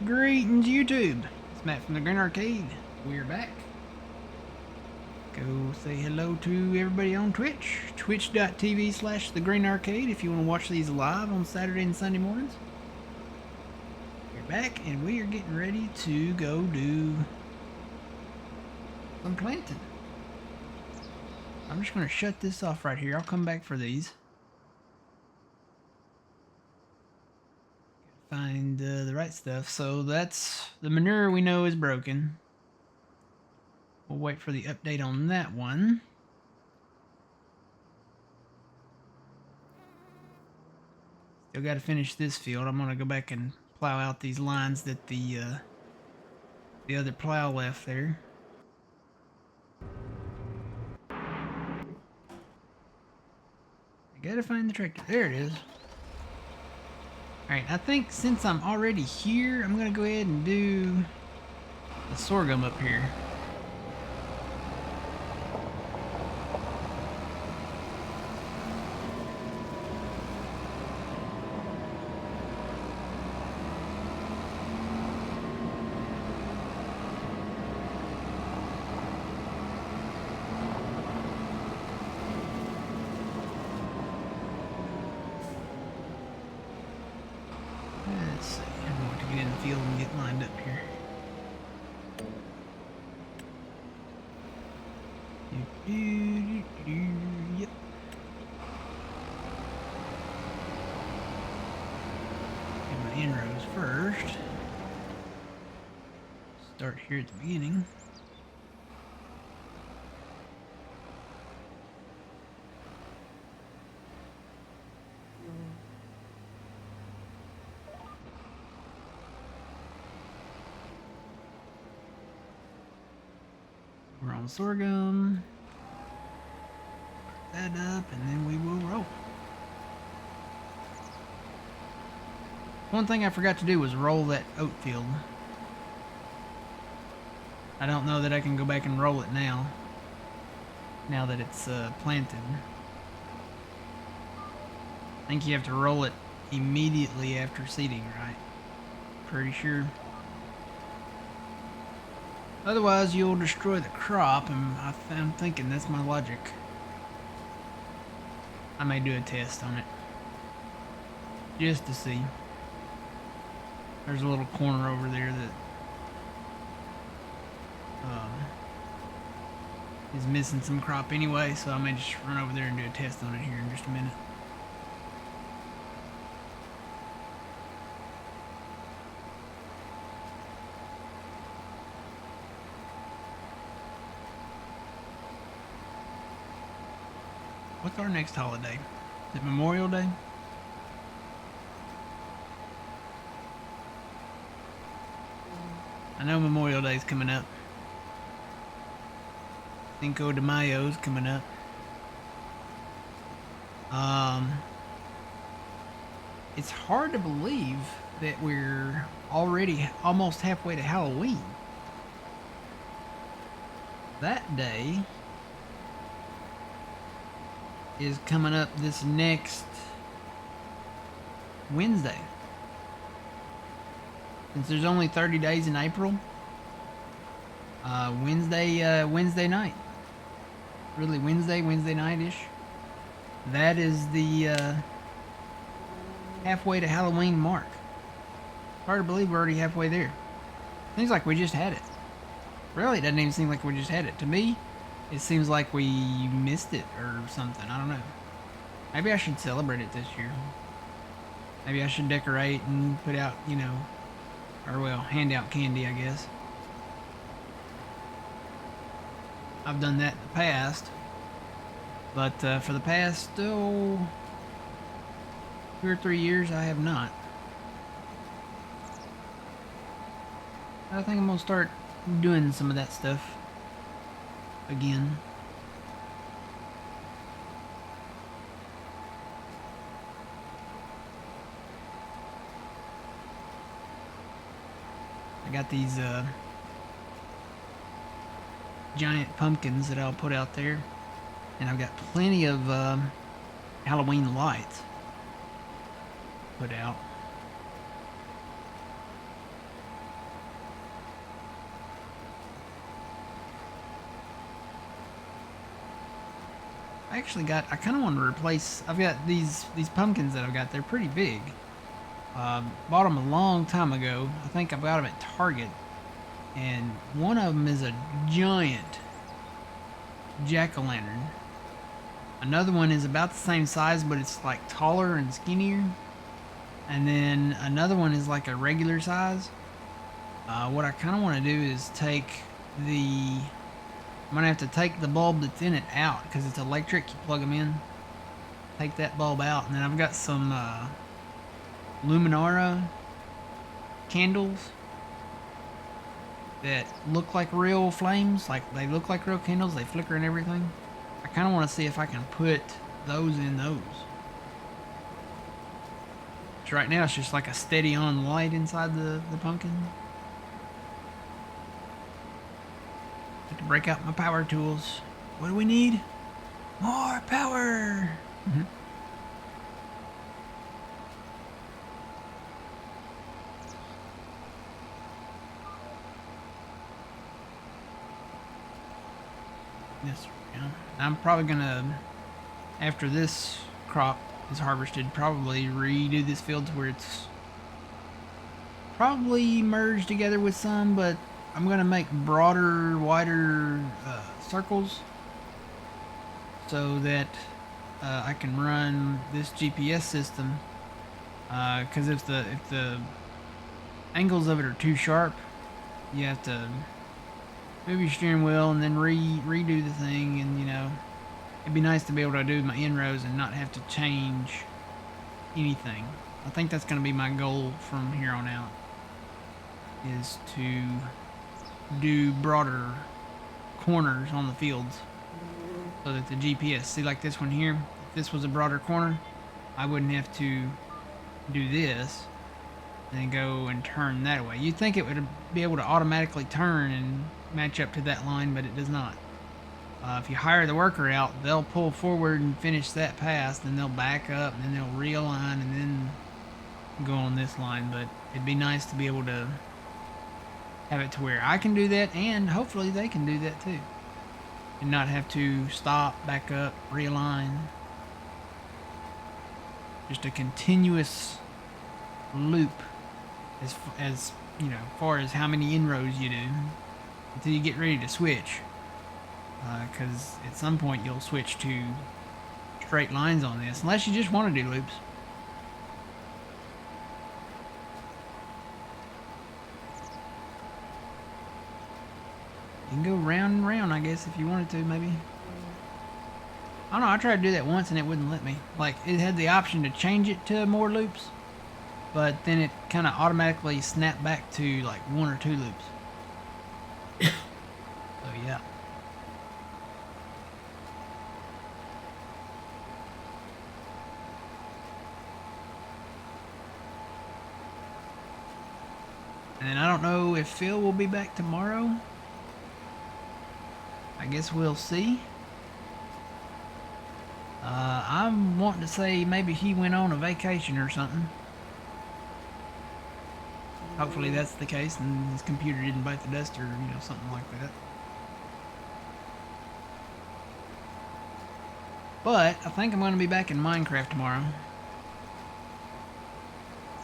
Greetings, YouTube. It's Matt from the Green Arcade. We're back. Go say hello to everybody on Twitch. Twitch.tv/The Green Arcade if you want to watch these live on Saturday and Sunday mornings. We're back and we are getting ready to go do some planting. I'm just going to shut this off right here. I'll come back for these. Find the right stuff. So that's the manure we know is broken. We'll wait for the update on that one. Still got to finish this field. I'm going to go back and plow out these lines that the other plow left there. I got to find the tractor. There it is. Alright, I think since I'm already here, I'm going to go ahead and do the sorghum up here. Let's see, I'm going to get in the field and get lined up here. Yep. Do my inrows first. Start here at the beginning. We're on sorghum. Start that up, and then we will roll. One thing I forgot to do was roll that oat field. I don't know that I can go back and roll it now. Now that it's planted. I think you have to roll it immediately after seeding, right? Pretty sure. Otherwise, you'll destroy the crop, and I'm thinking that's my logic. I may do a test on it. Just to see. There's a little corner over there that is missing some crop anyway, so I may just run over there and do a test on it here in just a minute. What's our next holiday? Is it Memorial Day? I know Memorial Day's coming up. Cinco de Mayo's coming up. It's hard to believe that we're already almost halfway to Halloween. That day is coming up this next Wednesday. Since there's only 30 days in April, Wednesday night. Really Wednesday night-ish. That is the halfway to Halloween mark. Hard to believe we're already halfway there. Seems like we just had it. Really, it doesn't even seem like we just had it. To me, it seems like we missed it or something. I don't know. Maybe I should celebrate it this year. Maybe I should decorate and put out, you know, or well, hand out candy, I guess. I've done that in the past. But for the past, 2 or 3 years, I have not. I think I'm going to start doing some of that stuff again. I got these giant pumpkins that I'll put out there, and I've got plenty of Halloween lights put out. I kind of want to replace. I've got these pumpkins that I've got. They're pretty big. Bought them a long time ago. I think I got them at Target, and one of them is a giant jack-o'-lantern. Another one is about the same size, but it's like taller and skinnier. And then another one is like a regular size. What I kind of want to do is take the. I'm gonna have to take the bulb that's in it out because it's electric. You plug them in. Take that bulb out, and then I've got some Luminara candles that look like real flames. Like they look like real candles. They flicker and everything. I kind of want to see if I can put those in those. So right now it's just like a steady on light inside the pumpkin. Have to break out my power tools. What do we need? More power! Yes, yeah. I'm probably gonna, after this crop is harvested, probably redo this field to where it's probably merged together with some, but I'm gonna make broader, wider circles so that I can run this GPS system. Because if the angles of it are too sharp, you have to move your steering wheel and then redo the thing, and you know, it'd be nice to be able to do my inrows and not have to change anything. I think that's going to be my goal from here on out, is to do broader corners on the fields so that the GPS, see like this one here, if this was a broader corner, I wouldn't have to do this and then go and turn that way. You'd think it would be able to automatically turn and match up to that line, but it does not. If you hire the worker out, they'll pull forward and finish that pass, then they'll back up, and then they'll realign, and then go on this line. But it'd be nice to be able to have it to where I can do that, and hopefully they can do that too, and not have to stop, back up, realign. Just a continuous loop as you know, far as how many inrows you do until you get ready to switch. Because at some point you'll switch to straight lines on this, unless you just want to do loops. You can go round and round, I guess, if you wanted to, maybe. I don't know, I tried to do that once and it wouldn't let me. Like, it had the option to change it to more loops, but then it kind of automatically snapped back to like 1 or 2 loops. So yeah. And then I don't know if Phil will be back tomorrow. I guess we'll see. I'm wanting to say maybe he went on a vacation or something. Hopefully that's the case and his computer didn't bite the dust, or you know, something like that. But I think I'm going to be back in Minecraft tomorrow.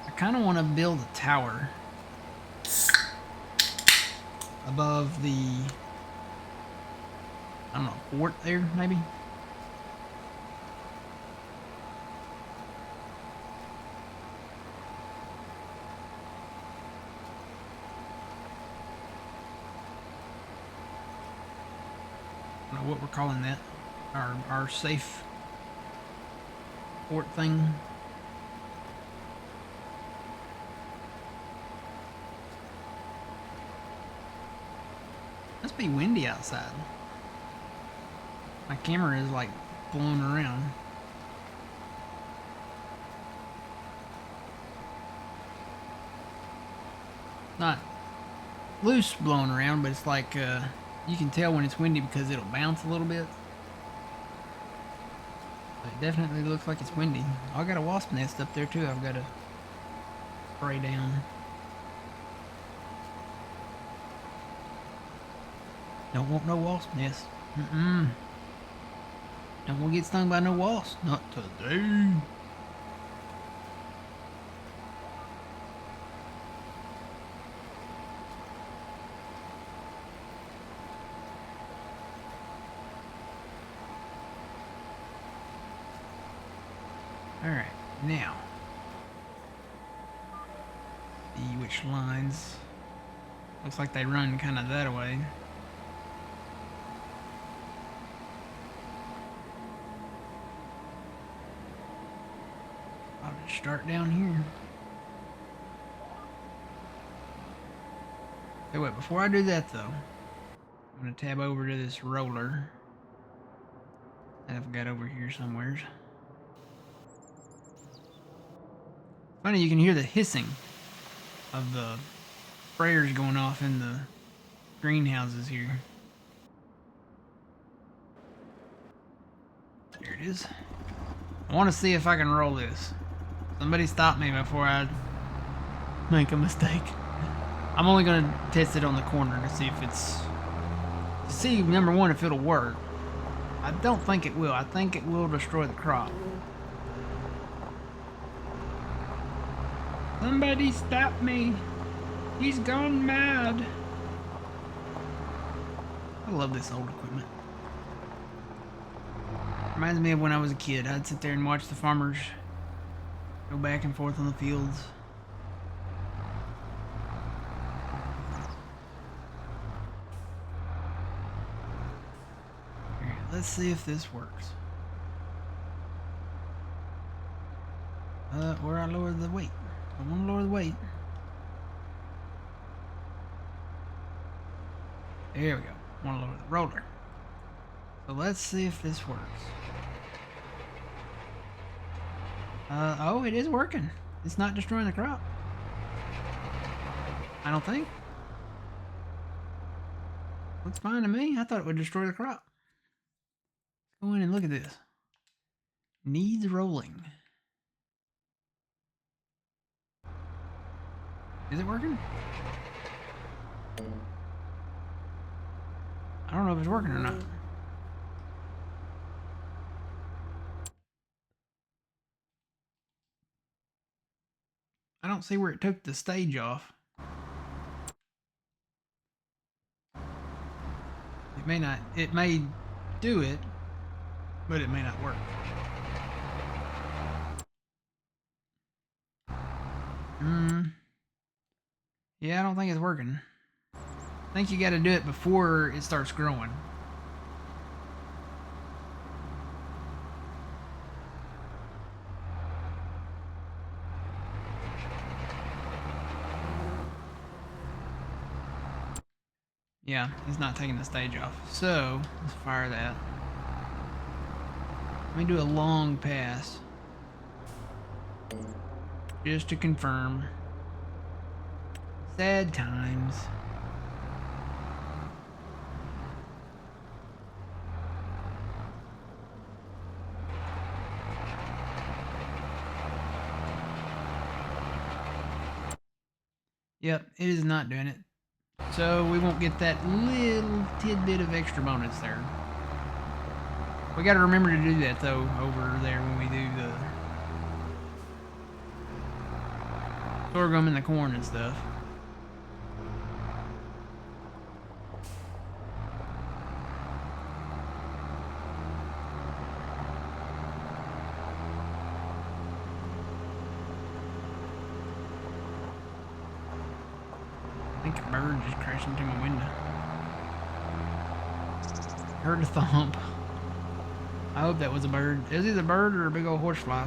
I kind of want to build a tower above the, I don't know, fort there maybe. I don't know what we're calling that. Our safe fort thing. Must be windy outside. My camera is like blowing around. Not loose blowing around, but it's like you can tell when it's windy because it'll bounce a little bit. But it definitely looks like it's windy. I got a wasp nest up there too. I've got to spray down. Don't want no wasp nest. Don't want to get stung by no wasps. Not today. Alright, now. See which lines. Looks like they run kind of that way. I'll just start down here. Okay, wait, before I do that though, I'm going to tab over to this roller that I've got over here somewhere. Funny, you can hear the hissing of the sprayers going off in the greenhouses here. There it is. I want to see if I can roll this. Somebody stop me before I make a mistake. I'm only going to test it on the corner to see if it's... To see, number one, if it'll work. I don't think it will. I think it will destroy the crop. Somebody stop me. He's gone mad. I love this old equipment. Reminds me of when I was a kid. I'd sit there and watch the farmers go back and forth on the fields. Here, let's see if this works. Where I lowered the weight. I want to lower the weight. There we go. I want to lower the roller. So let's see if this works. Oh, it is working. It's not destroying the crop. I don't think. Looks fine to me. I thought it would destroy the crop. Let's go in and look at this. Needs rolling. Is it working? I don't know if it's working or not. I don't see where it took the stage off. It may not, it may do it, but it may not work. Yeah, I don't think it's working. I think you got to do it before it starts growing. Yeah, he's not taking the stage off. So, let's fire that. Let me do a long pass. Just to confirm. Sad times. Yep, it is not doing it. So we won't get that little tidbit of extra bonus there. We got to remember to do that though over there when we do the sorghum and the corn and stuff. I think a bird just crashed into my window. Heard a thump. I hope that was a bird. Is it a bird or a big old horsefly?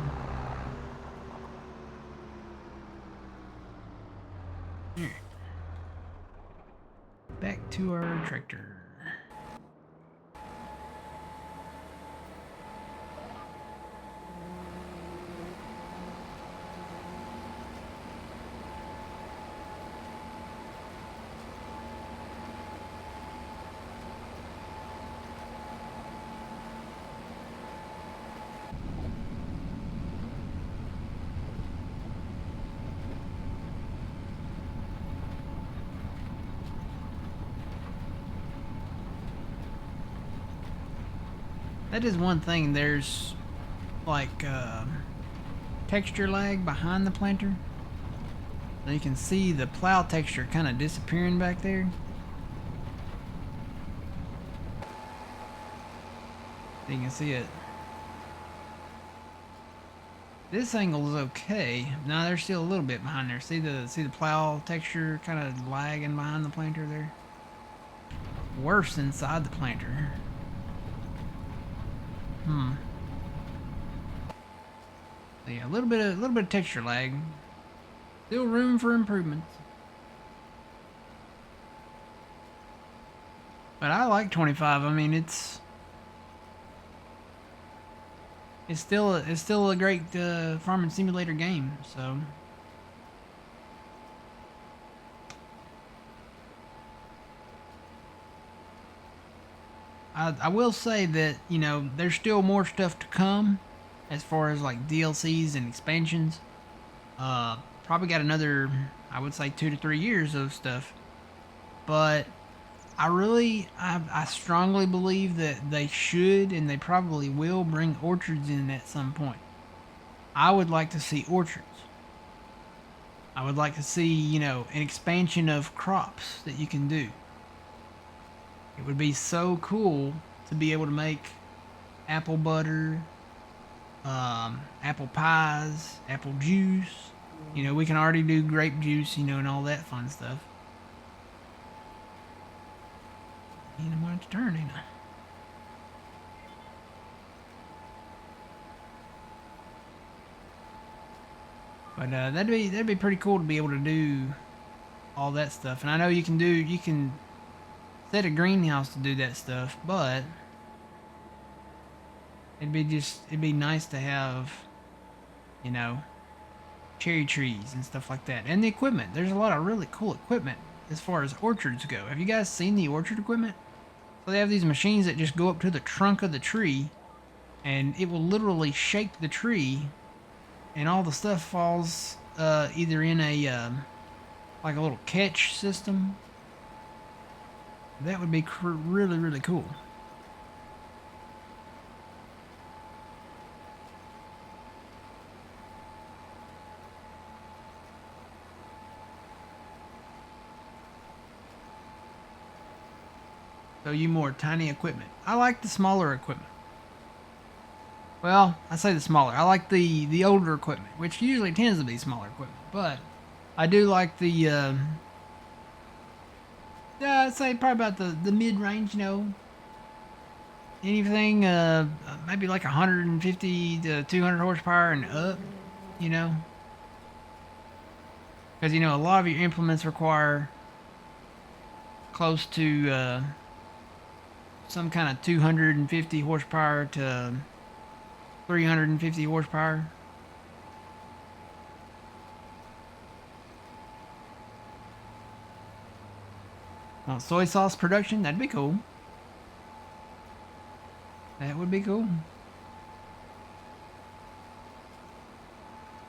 Alright. Back to our tractor. That is one thing. There's like texture lag behind the planter. So you can see the plow texture kind of disappearing back there. You can see it. This angle is okay. Now there's still a little bit behind there. See the plow texture kind of lagging behind the planter there. Worse inside the planter. So yeah, a little bit of texture lag. Still room for improvements. But I like 25. I mean, it's still a great farming simulator game. So I will say that, you know, there's still more stuff to come as far as like DLCs and expansions. Probably got another, I would say, 2 to 3 years of stuff. But I strongly believe that they should and they probably will bring orchards in at some point. I would like to see orchards. I would like to see, you know, an expansion of crops that you can do. It would be so cool to be able to make apple butter, apple pies, apple juice. You know, we can already do grape juice, you know, and all that fun stuff. And I'm going to turn, ain't I? But that'd be pretty cool to be able to do all that stuff. And I know you can set a greenhouse to do that stuff, but it'd be nice to have, you know, cherry trees and stuff like that. And the equipment. There's a lot of really cool equipment as far as orchards go. Have you guys seen the orchard equipment? So they have these machines that just go up to the trunk of the tree and it will literally shake the tree and all the stuff falls either in a like a little catch system. That would be really, really cool. So you more tiny equipment. I like the smaller equipment. Well, I say the smaller. I like the older equipment, which usually tends to be smaller equipment. But I do like the yeah, I'd say probably about the mid-range, you know. Anything maybe like 150 to 200 horsepower and up, you know. Because, you know, a lot of your implements require close to some kind of 250 horsepower to 350 horsepower. Soy sauce production, that'd be cool. That would be cool.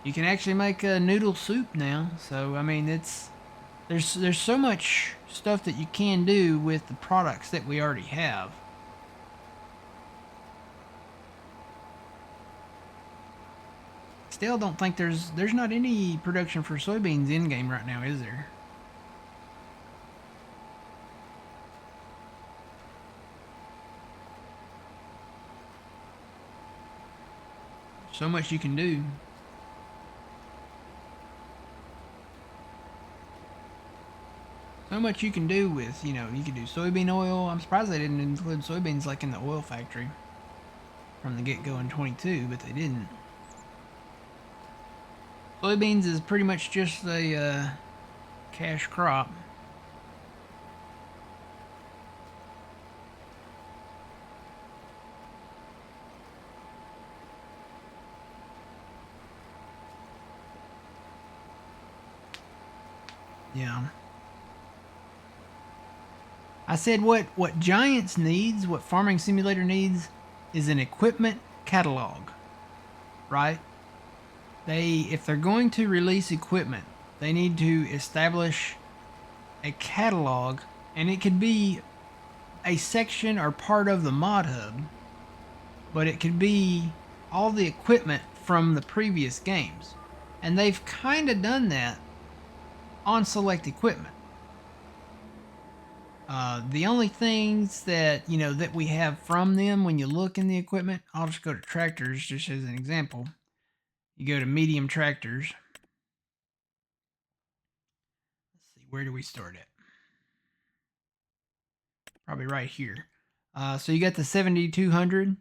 You can actually make a noodle soup now, so I mean there's so much stuff that you can do with the products that we already have. Still don't think there's not any production for soybeans in game right now, is there? So much you can do. So much you can do with, you know, you can do soybean oil. I'm surprised they didn't include soybeans like in the oil factory from the get-go in 22, but they didn't. Soybeans is pretty much just a cash crop. Yeah. I said what Giants needs, what Farming Simulator needs, is an equipment catalog, right? If they're going to release equipment, they need to establish a catalog, and it could be a section or part of the mod hub but it could be all the equipment from the previous games. And they've kind of done that on select equipment. The only things that, that we have from them when you look in the equipment, I'll just go to tractors just as an example. You go to medium tractors. Let's see, where do we start at? Probably right here. So you got the 7200.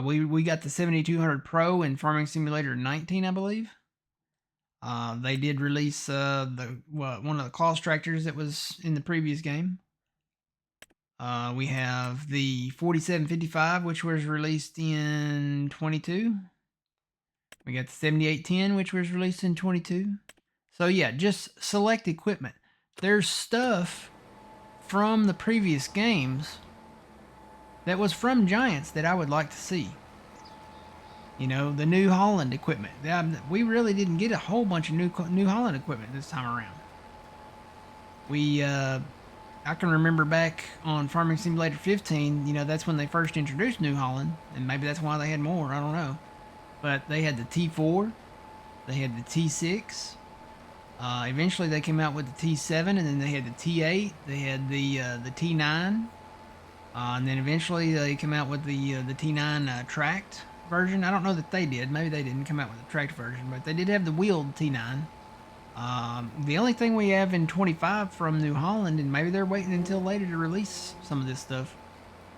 We got the 7200 Pro in Farming Simulator 19, I believe. They did release one of the Claus tractors that was in the previous game. We have the 4755, which was released in 22. We got the 7810, which was released in 22. So yeah, just select equipment. There's stuff from the previous games that was from Giants that I would like to see. The New Holland equipment. We really didn't get a whole bunch of New Holland equipment this time around. I can remember back on Farming Simulator 15, that's when they first introduced New Holland, and maybe that's why they had more, I don't know. But they had the T4, they had the T6, eventually they came out with the T7, and then they had the T8, they had the T9, and then eventually they came out with the T9 tracked version. I don't know that they did. Maybe they didn't come out with a tracked version, but they did have the wheeled T9. The only thing we have in 25 from New Holland, and maybe they're waiting until later to release some of this stuff.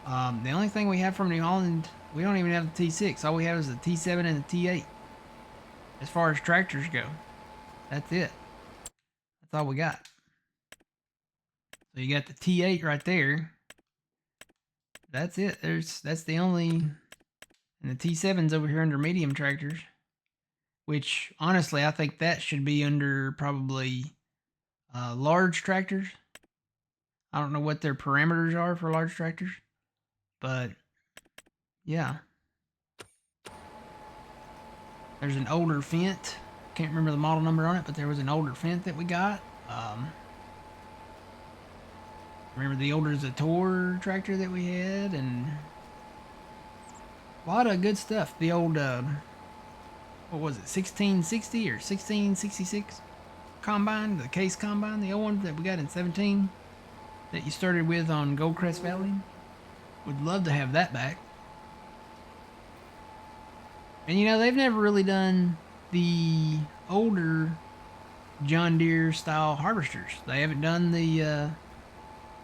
The only thing we have from New Holland, we don't even have the T6. All we have is the T7 and the T8. As far as tractors go, that's it. That's all we got. So you got the T8 right there. That's it. That's the only. And the T7's over here under medium tractors, which honestly I think that should be under probably large tractors. I don't know what their parameters are for large tractors, but yeah. There's an older Fendt. Can't remember the model number on it, but there was an older Fendt that we got. Remember the older Zator tractor that we had, and a lot of good stuff. The old, what was it, 1660 or 1666 combine, the case combine, the old one that we got in 17 that you started with on Goldcrest Valley. Would love to have that back. And they've never really done the older John Deere style harvesters. They haven't done the,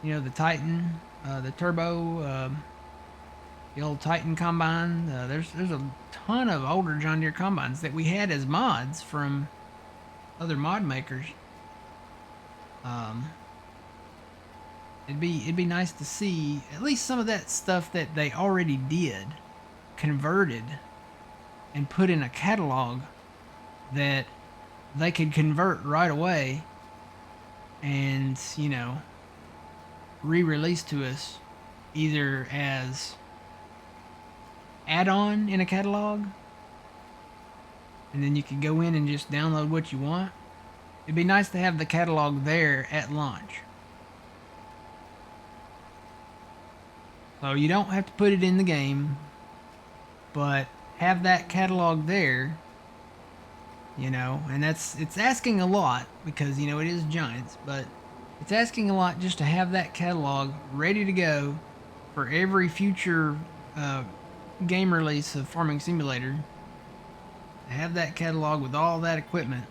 the Titan, the Turbo, the old Titan combine. There's a ton of older John Deere combines that we had as mods from other mod makers. It'd be nice to see at least some of that stuff that they already did converted and put in a catalog that they could convert right away and re-release to us either as add-on in a catalog, and then you could go in and just download what you want. It'd be nice to have the catalog there at launch, so you don't have to put it in the game, but have that catalog there. And it's asking a lot because it is Giants, but it's asking a lot just to have that catalog ready to go for every future game release of Farming Simulator. Have that catalog with all that equipment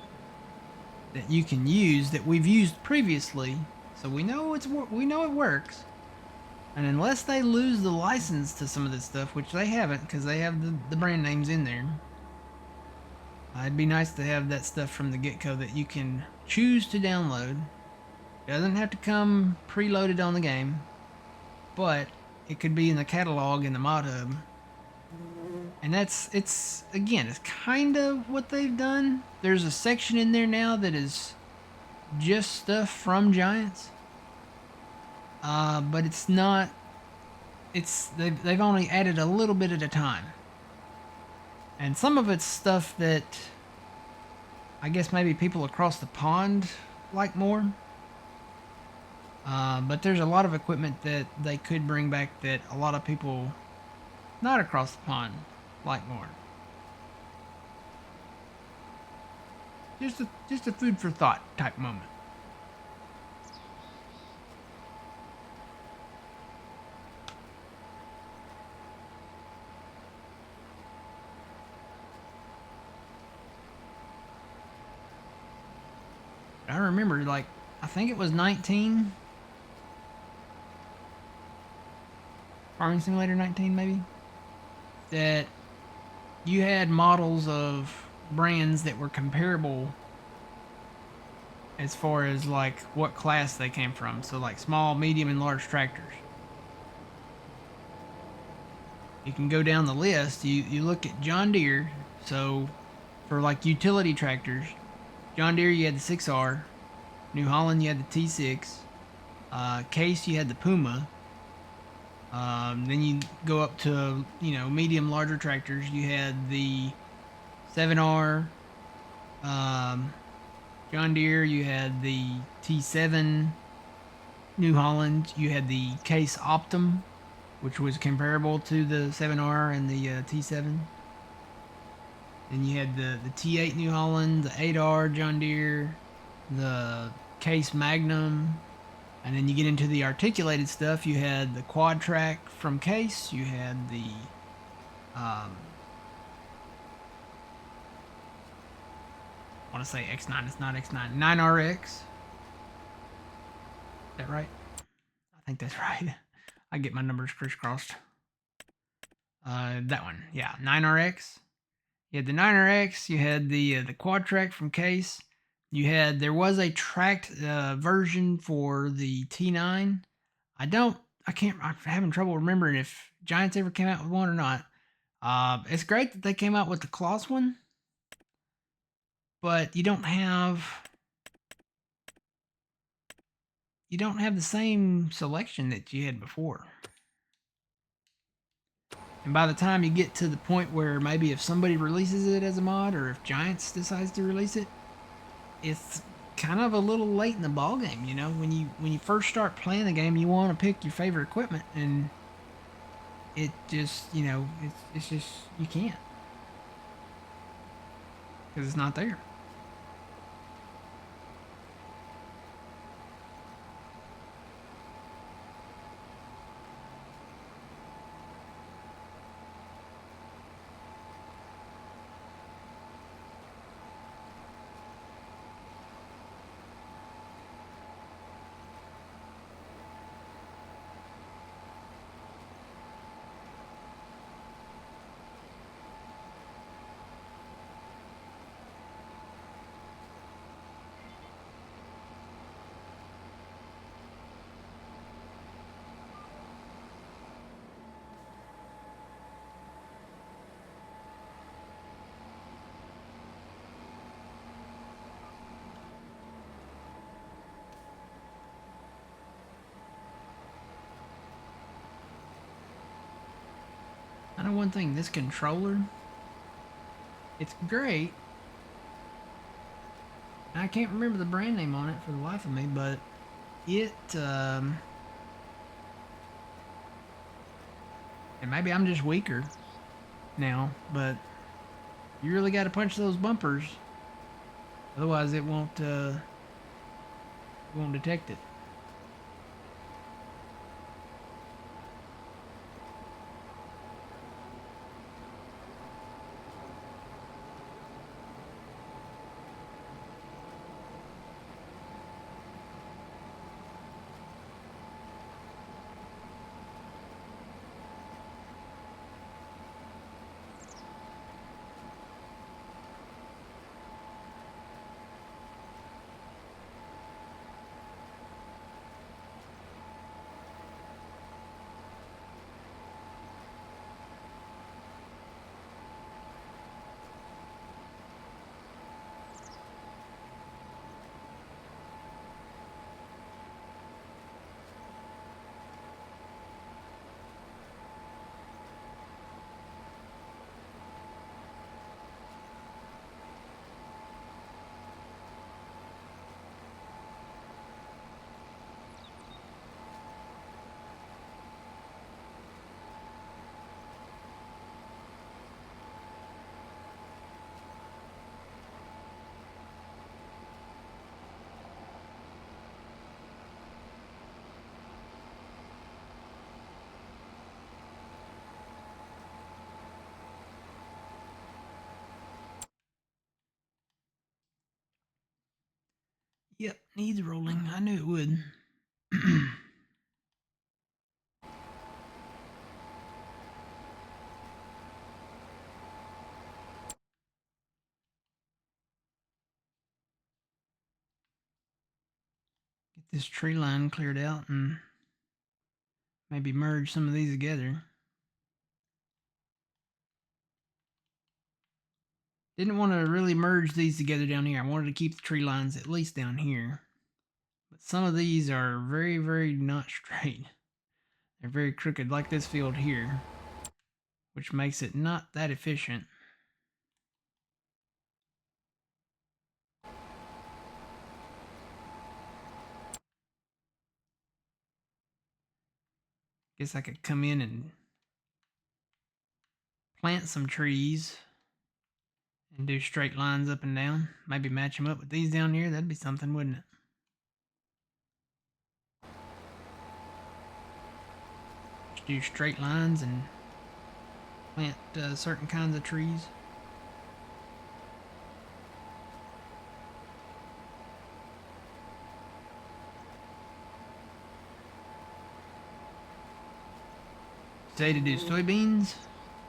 that you can use that we've used previously, so we know it works. And unless they lose the license to some of this stuff, which they haven't because they have the brand names in there, it'd be nice to have that stuff from the get-go that you can choose to download. It doesn't have to come preloaded on the game, but it could be in the catalog in the mod hub. And it's kind of what they've done. There's a section in there now that is just stuff from Giants. But it's not. They've only added a little bit at a time, and some of it's stuff that I guess maybe people across the pond like more. But there's a lot of equipment that they could bring back that a lot of people not across the pond like more. Just a food for thought type moment. I remember, like, I think it was 19. Farming Simulator 19, maybe? That you had models of brands that were comparable as far as, like, what class they came from. So, like, small, medium, and large tractors. You can go down the list. You look at John Deere. So, for, like, utility tractors, John Deere, you had the 6R. New Holland, you had the T6. Case, you had the Puma. Then you go up to, medium, larger tractors. You had the 7R. John Deere, you had the T7. New Holland, you had the Case Optum, which was comparable to the 7R and the T7. Then you had the T8 New Holland, the 8R John Deere, the Case Magnum, and then you get into the articulated stuff. You had the Quad Track from Case. You had the I want to say X9. It's not X9. 9RX. Is that right? I think that's right. I get my numbers crisscrossed. That one. Yeah, 9RX. You had the 9RX. You had the Quad Track from Case. There was a tracked version for the T9. I'm having trouble remembering if Giants ever came out with one or not. It's great that they came out with the Kloss one, but you don't have the same selection that you had before. And by the time you get to the point where maybe if somebody releases it as a mod, or if Giants decides to release it, it's kind of a little late in the ball game. When you first start playing the game, you want to pick your favorite equipment, and it just it's just you can't, because it's not there. I know one thing, this controller, it's great. I can't remember the brand name on it for the life of me, but it, and maybe I'm just weaker now, but you really got to punch those bumpers, otherwise it won't detect it. Yep, needs rolling. I knew it would. Get this tree line cleared out and maybe merge some of these together. Didn't want to really merge these together down here. I wanted to keep the tree lines at least down here. But some of these are very, very not straight. They're very crooked, like this field here, which makes it not that efficient. Guess I could come in and plant some trees and do straight lines up and down. Maybe match them up with these down here. That'd be something, wouldn't it? Just do straight lines and plant certain kinds of trees. Say to do soybeans.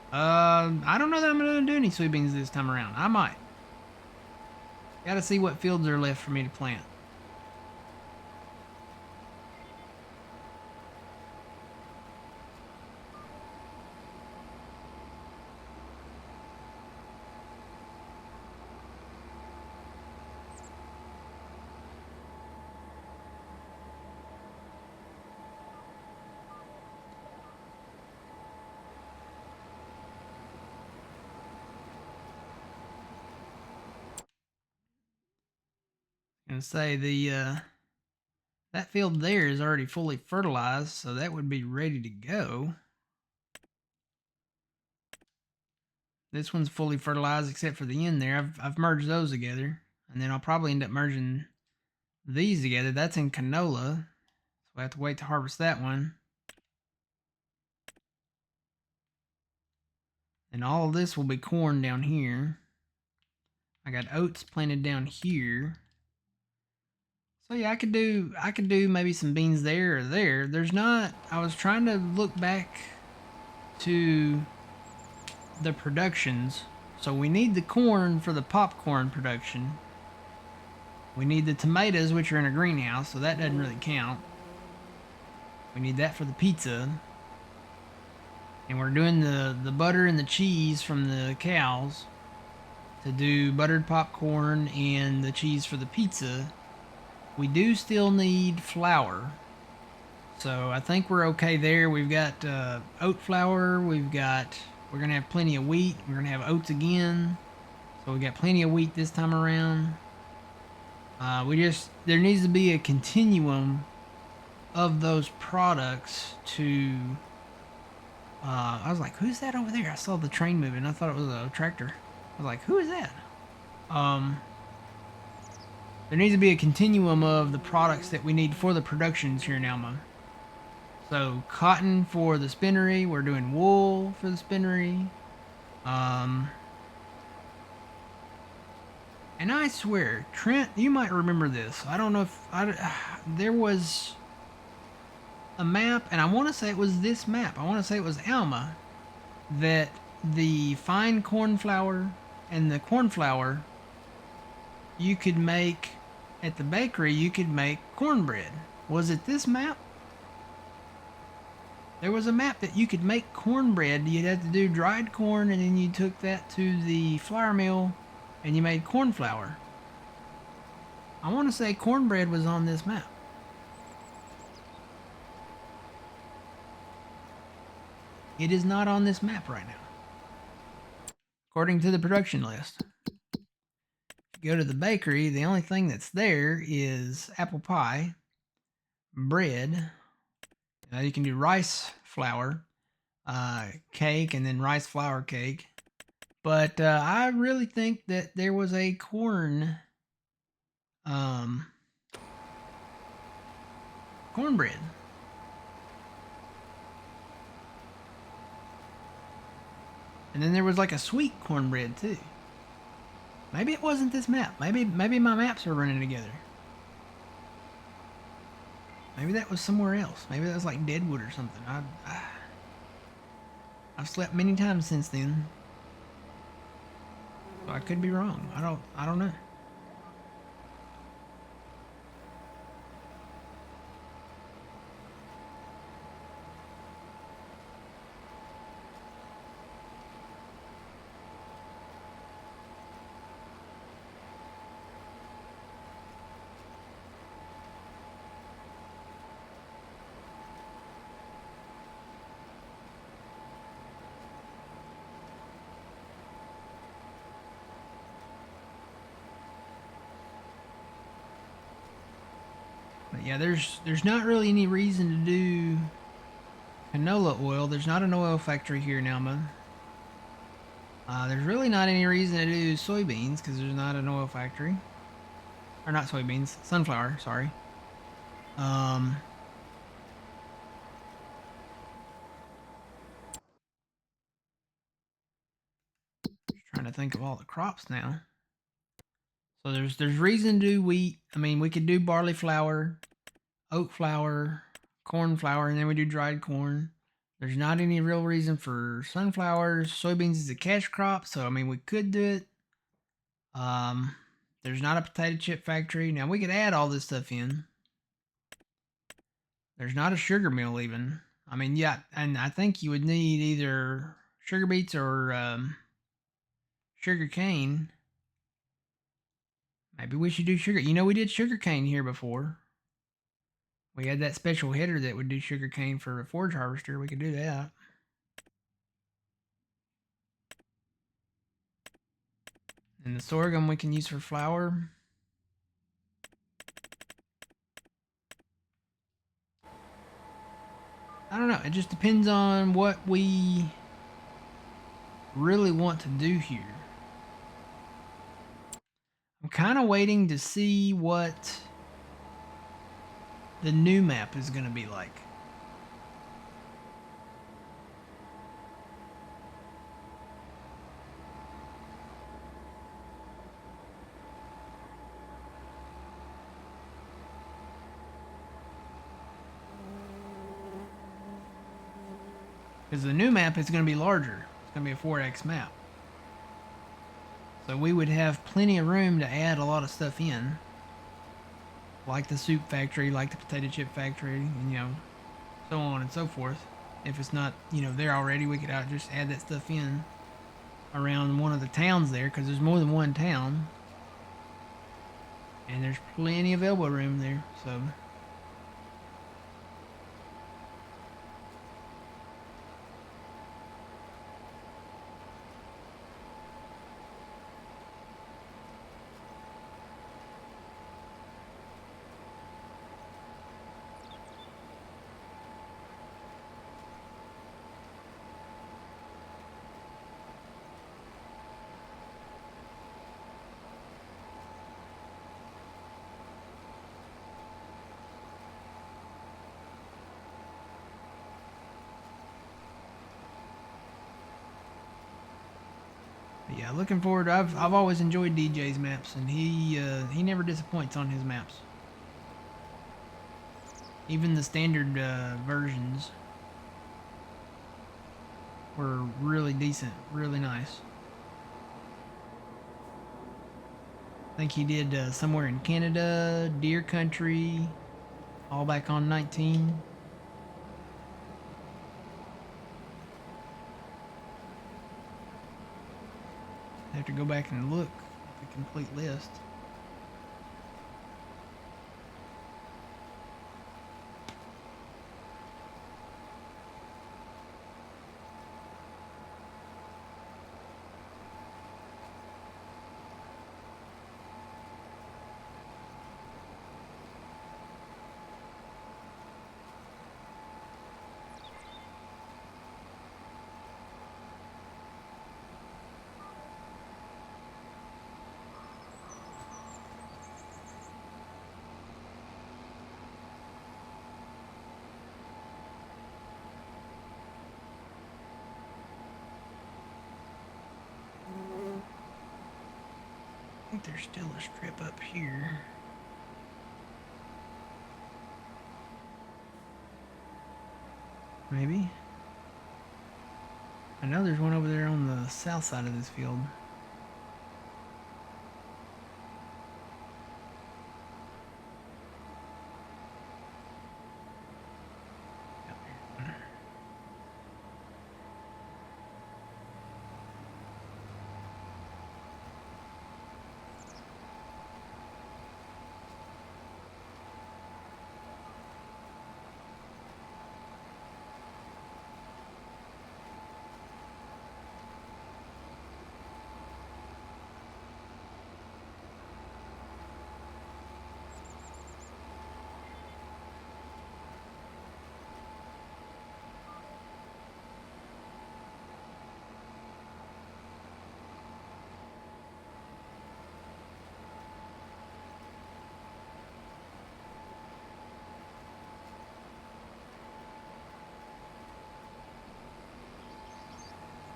I don't know that I'm gonna do any soybeans this time around. I might. Gotta see what fields are left for me to plant. And say that field there is already fully fertilized, so that would be ready to go. This one's fully fertilized except for the end there. I've merged those together, and then I'll probably end up merging these together. That's in canola, so I have to wait to harvest that one. And all of this will be corn down here. I got oats planted down here. So yeah, I could do maybe some beans there or there. There's not. I was trying to look back to the productions. So we need the corn for the popcorn production. We need the tomatoes, which are in a greenhouse, so that doesn't really count. We need that for the pizza. And we're doing the butter and the cheese from the cows to do buttered popcorn and the cheese for the pizza. We do still need flour. So I think we're okay there. We've got oat flour. We're going to have plenty of wheat. We're going to have oats again. So we got plenty of wheat this time around. There needs to be a continuum of those products to, I was like, who's that over there? I saw the train moving. I thought it was a tractor. I was like, who is that? There needs to be a continuum of the products that we need for the productions here in Alma. So cotton for the spinnery. We're doing wool for the spinnery. And I swear, Trent, you might remember this. I don't know if there was a map, and I want to say it was this map. I want to say it was Alma, that the fine corn flour and the corn flour you could make at the bakery. You could make cornbread. Was it this map? There was a map that you could make cornbread. You'd have to do dried corn, and then you took that to the flour mill and you made corn flour. I want to say cornbread was on this map. It is not on this map right now, according to the production list. If you go to the bakery, the only thing that's there is apple pie, bread. You can do rice flour cake and then rice flour cake. But I really think that there was a cornbread. And then there was like a sweet cornbread too. Maybe it wasn't this map. Maybe my maps are running together. Maybe that was somewhere else. Maybe that was like Deadwood or something. I've slept many times since then, so I could be wrong. I don't know. But yeah, there's not really any reason to do canola oil. There's not an oil factory here in Alma. There's really not any reason to do soybeans because there's not an oil factory. Or not soybeans, sunflower, sorry. Um, just trying to think of all the crops now. So there's reason to do wheat. I mean, we could do barley flour, oat flour, corn flour, and then we do dried corn. There's not any real reason for sunflowers. Soybeans is a cash crop, so I mean we could do it. Um, there's not a potato chip factory. Now we could add all this stuff in. There's not a sugar mill even. I mean, yeah, and I think you would need either sugar beets or sugar cane. Maybe we should do sugar. You know, we did sugar cane here before. We had that special header that would do sugar cane for a forage harvester. We could do that. And the sorghum we can use for flour. I don't know. It just depends on what we really want to do here. I'm kind of waiting to see what the new map is going to be like. Because the new map is going to be larger. It's going to be a 4x map. So we would have plenty of room to add a lot of stuff in. Like the soup factory, like the potato chip factory, and so on and so forth. If it's not, there already, we could just add that stuff in around one of the towns there, because there's more than one town. And there's plenty of elbow room there, so... But yeah, looking forward. I've always enjoyed DJ's maps, and he never disappoints on his maps. Even the standard versions were really decent, really nice. I think he did somewhere in Canada, Deer Country, all back on 19. I have to go back and look at the complete list. I think there's still a strip up here. Maybe. I know there's one over there on the south side of this field.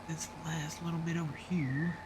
This last little bit over here.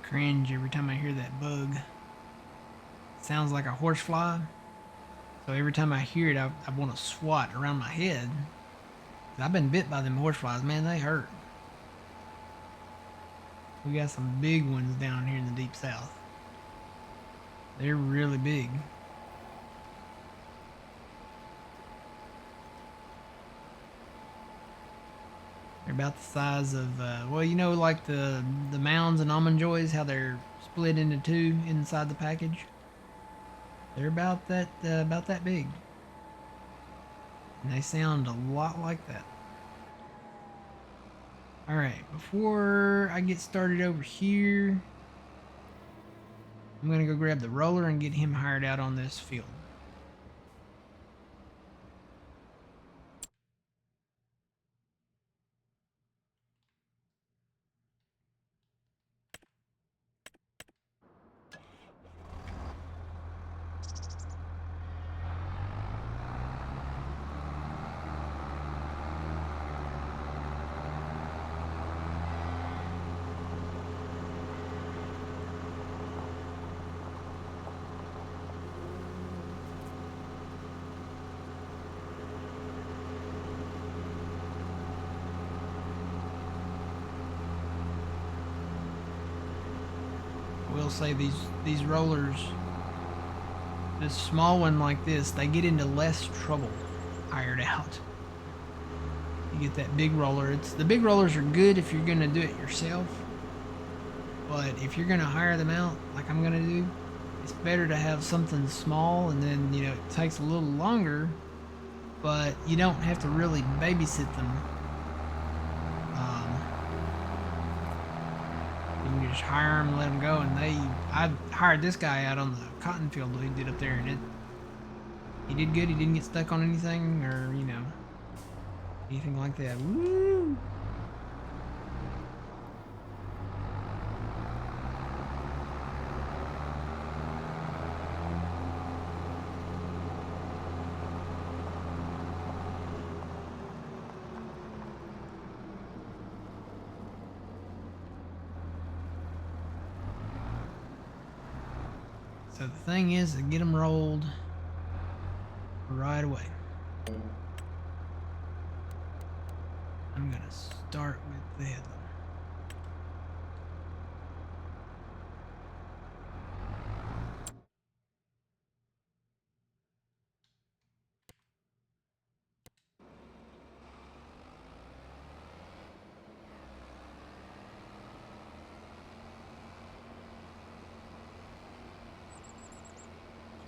Cringe every time I hear that bug. Sounds like a horsefly. So every time I hear it, I want to swat around my head. I've been bit by them horseflies, man. They hurt. We got some big ones down here in the deep south. They're really big. They're about the size of, well, you know, like the mounds and almond joys, how they're split into two inside the package. They're about that big, and they sound a lot like that. All right, before I get started over here, I'm gonna go grab the roller and get him hired out on this field. I will say these rollers, this small one like this, they get into less trouble hired out. You get that big roller. The big rollers are good if you're gonna do it yourself, but if you're gonna hire them out, like I'm gonna do, it's better to have something small, and then, you know, it takes a little longer, but you don't have to really babysit them. You can just hire them and let them go. And I hired this guy out on the cotton field that he did up there, and he did good. He didn't get stuck on anything, or, you know, anything like that. Woo! So the thing is to get them rolled right away. I'm gonna start with the headland.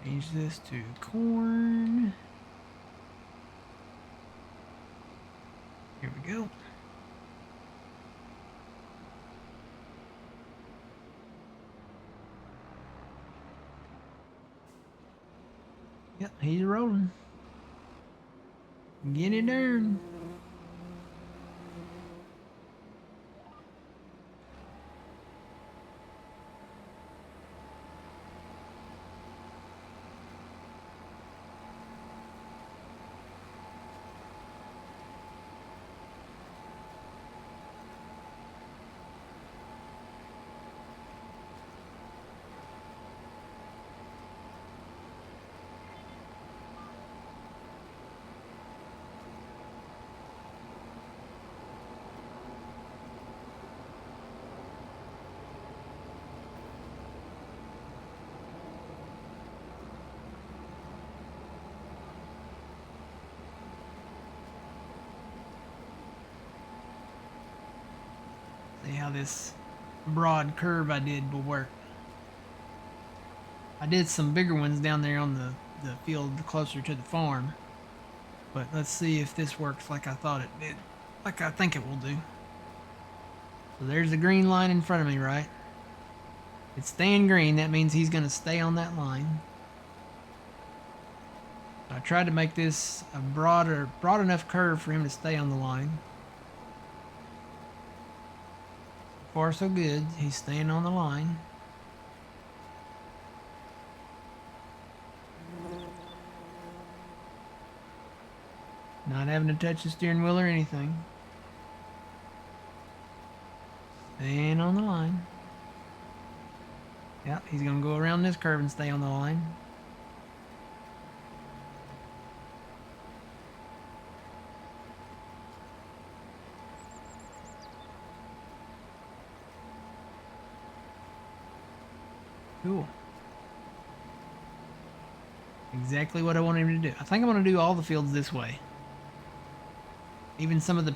Change this to corn. Here we go. Yep, he's rolling. Get it done. See how this broad curve I did will work. I did some bigger ones down there on the field closer to the farm. But let's see if this works like I thought it did. Like I think it will do. So there's the green line in front of me, right? It's staying green. That means he's going to stay on that line. I tried to make this a broad enough curve for him to stay on the line. So far so good. He's staying on the line. Not having to touch the steering wheel or anything. Staying on the line. Yep, he's going to go around this curve and stay on the line. Cool. Exactly what I want him to do. I think I'm going to do all the fields this way. Even some of the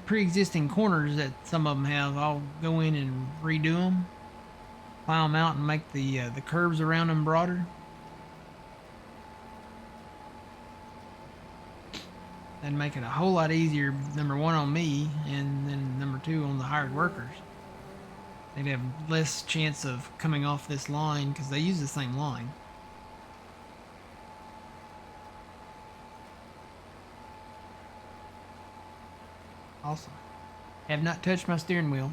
pre-existing corners that some of them have, I'll go in and redo them. Plow them out and make the curves around them broader. That'd make it a whole lot easier, number one, on me, and then number two, on the hired workers. They'd have less chance of coming off this line because they use the same line. Awesome. Have not touched my steering wheel.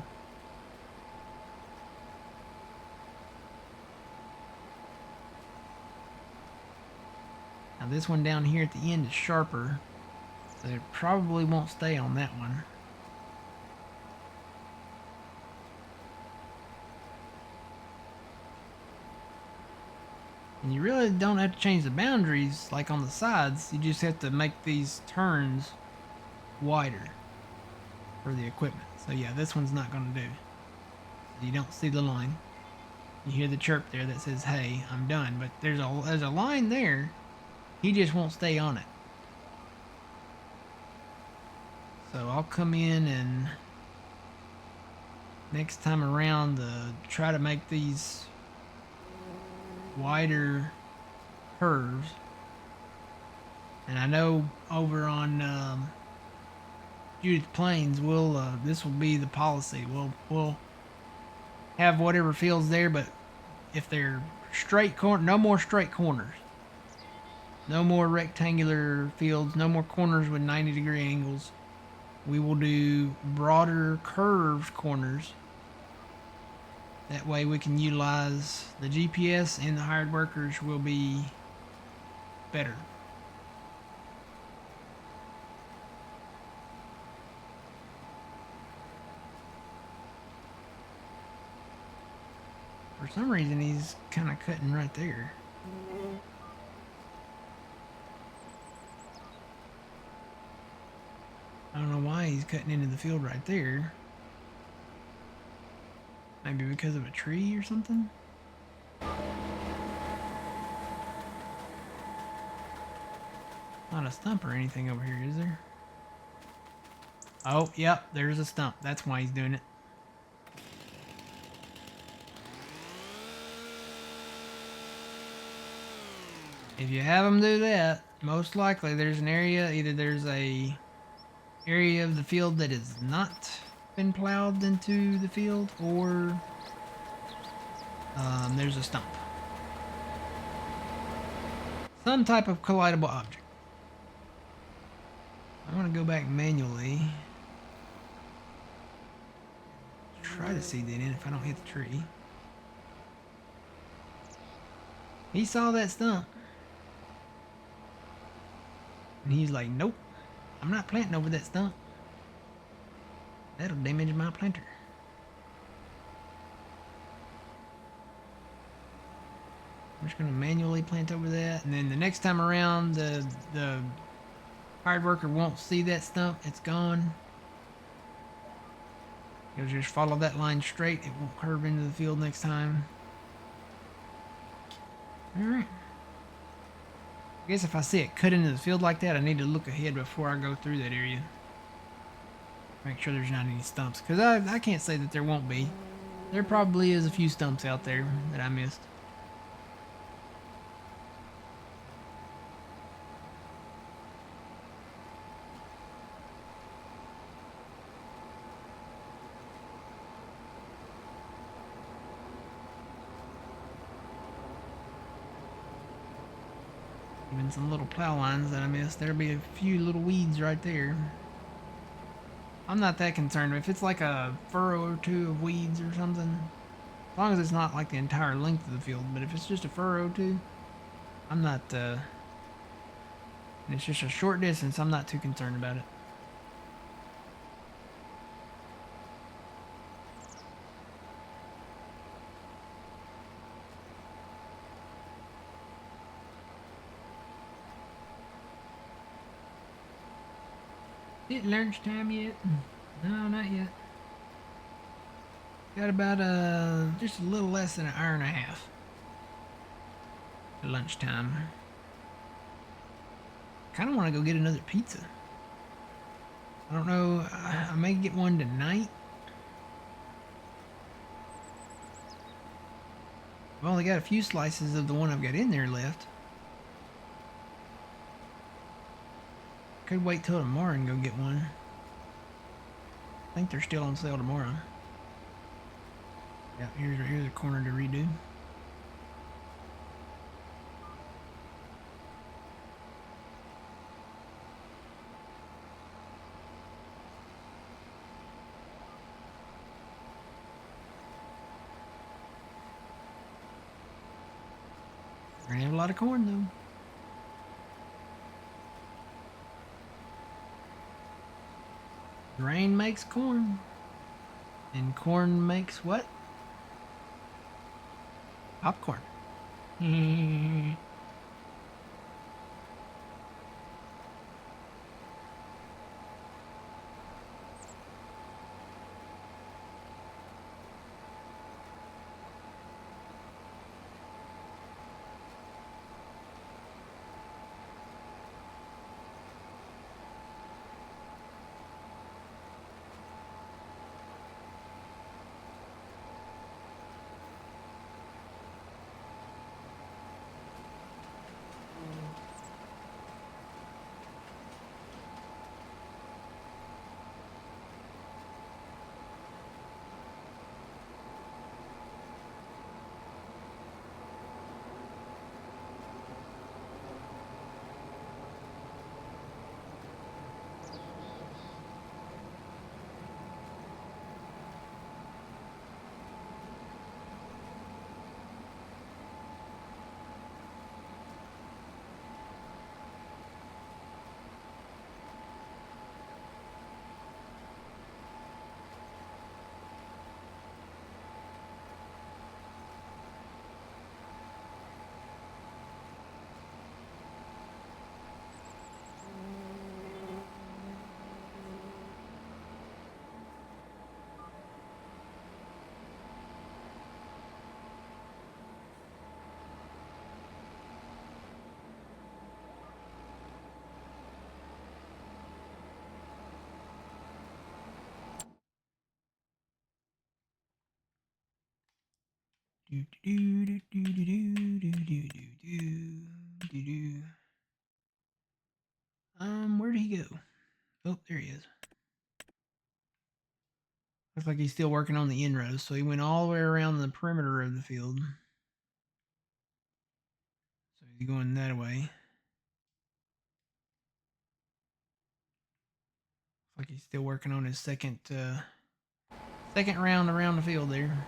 Now this one down here at the end is sharper, so it probably won't stay on that one. And you really don't have to change the boundaries like on the sides. You just have to make these turns wider for the equipment. So yeah, this one's not going to do. You don't see the line. You hear the chirp there that says, "Hey, I'm done." But there's a line there. He just won't stay on it. So I'll come in and next time around try to make these wider curves. And I know over on Judith Plains, this will be the policy. We'll have whatever fields there, but if they're straight no more straight corners. No more rectangular fields, no more corners with 90-degree angles. We will do broader curved corners. That way we can utilize the GPS, and the hired workers will be better. For some reason, he's kind of cutting right there. I don't know why he's cutting into the field right there. Maybe because of a tree or something? Not a stump or anything over here, is there? Oh, yep, there's a stump. That's why he's doing it. If you have them do that, most likely there's an area, either there's a area of the field that has not been plowed into the field, or there's a stump. Some type of collidable object. I want to go back manually. Try to see that in if I don't hit the tree. He saw that stump. And he's like, nope, I'm not planting over that stump. That'll damage my planter. I'm just going to manually plant over that. And then the next time around, the hired worker won't see that stump. It's gone. You'll just follow that line straight. It won't curve into the field next time. Alright. I guess if I see it cut into the field like that, I need to look ahead before I go through that area. Make sure there's not any stumps. Because I can't say that there won't be. There probably is a few stumps out there that I missed. Even some little plow lines that I missed. There'll be a few little weeds right there. I'm not that concerned. If it's like a furrow or two of weeds or something, as long as it's not like the entire length of the field, but if it's just a furrow or two, I'm not, and it's just a short distance, I'm not too concerned about it. Is it lunchtime yet? No, not yet. Got about just a little less than an hour and a half to lunchtime. Kind of want to go get another pizza. I don't know. I may get one tonight. I've only got a few slices of the one I've got in there left. Could wait till tomorrow and go get one. I think they're still on sale tomorrow. Yeah, here's a corner to redo. We're gonna have a lot of corn though. Grain makes corn. And corn makes what? Popcorn. Where'd he go? Oh, there he is. Looks like he's still working on the inrows, so he went all the way around the perimeter of the field. So he's going that way. Looks like he's still working on his second round around the field there.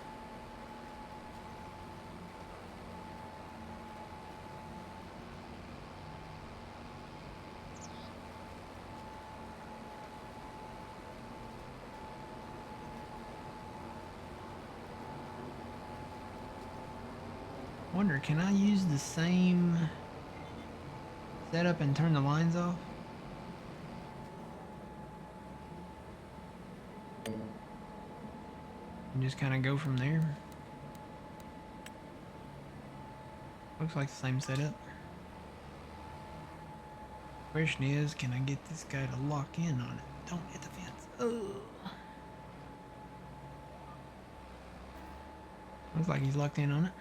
Wonder, can I use the same setup and turn the lines off? And just kind of go from there. Looks like the same setup. Question is, can I get this guy to lock in on it? Don't hit the fence. Oh. Looks like he's locked in on it.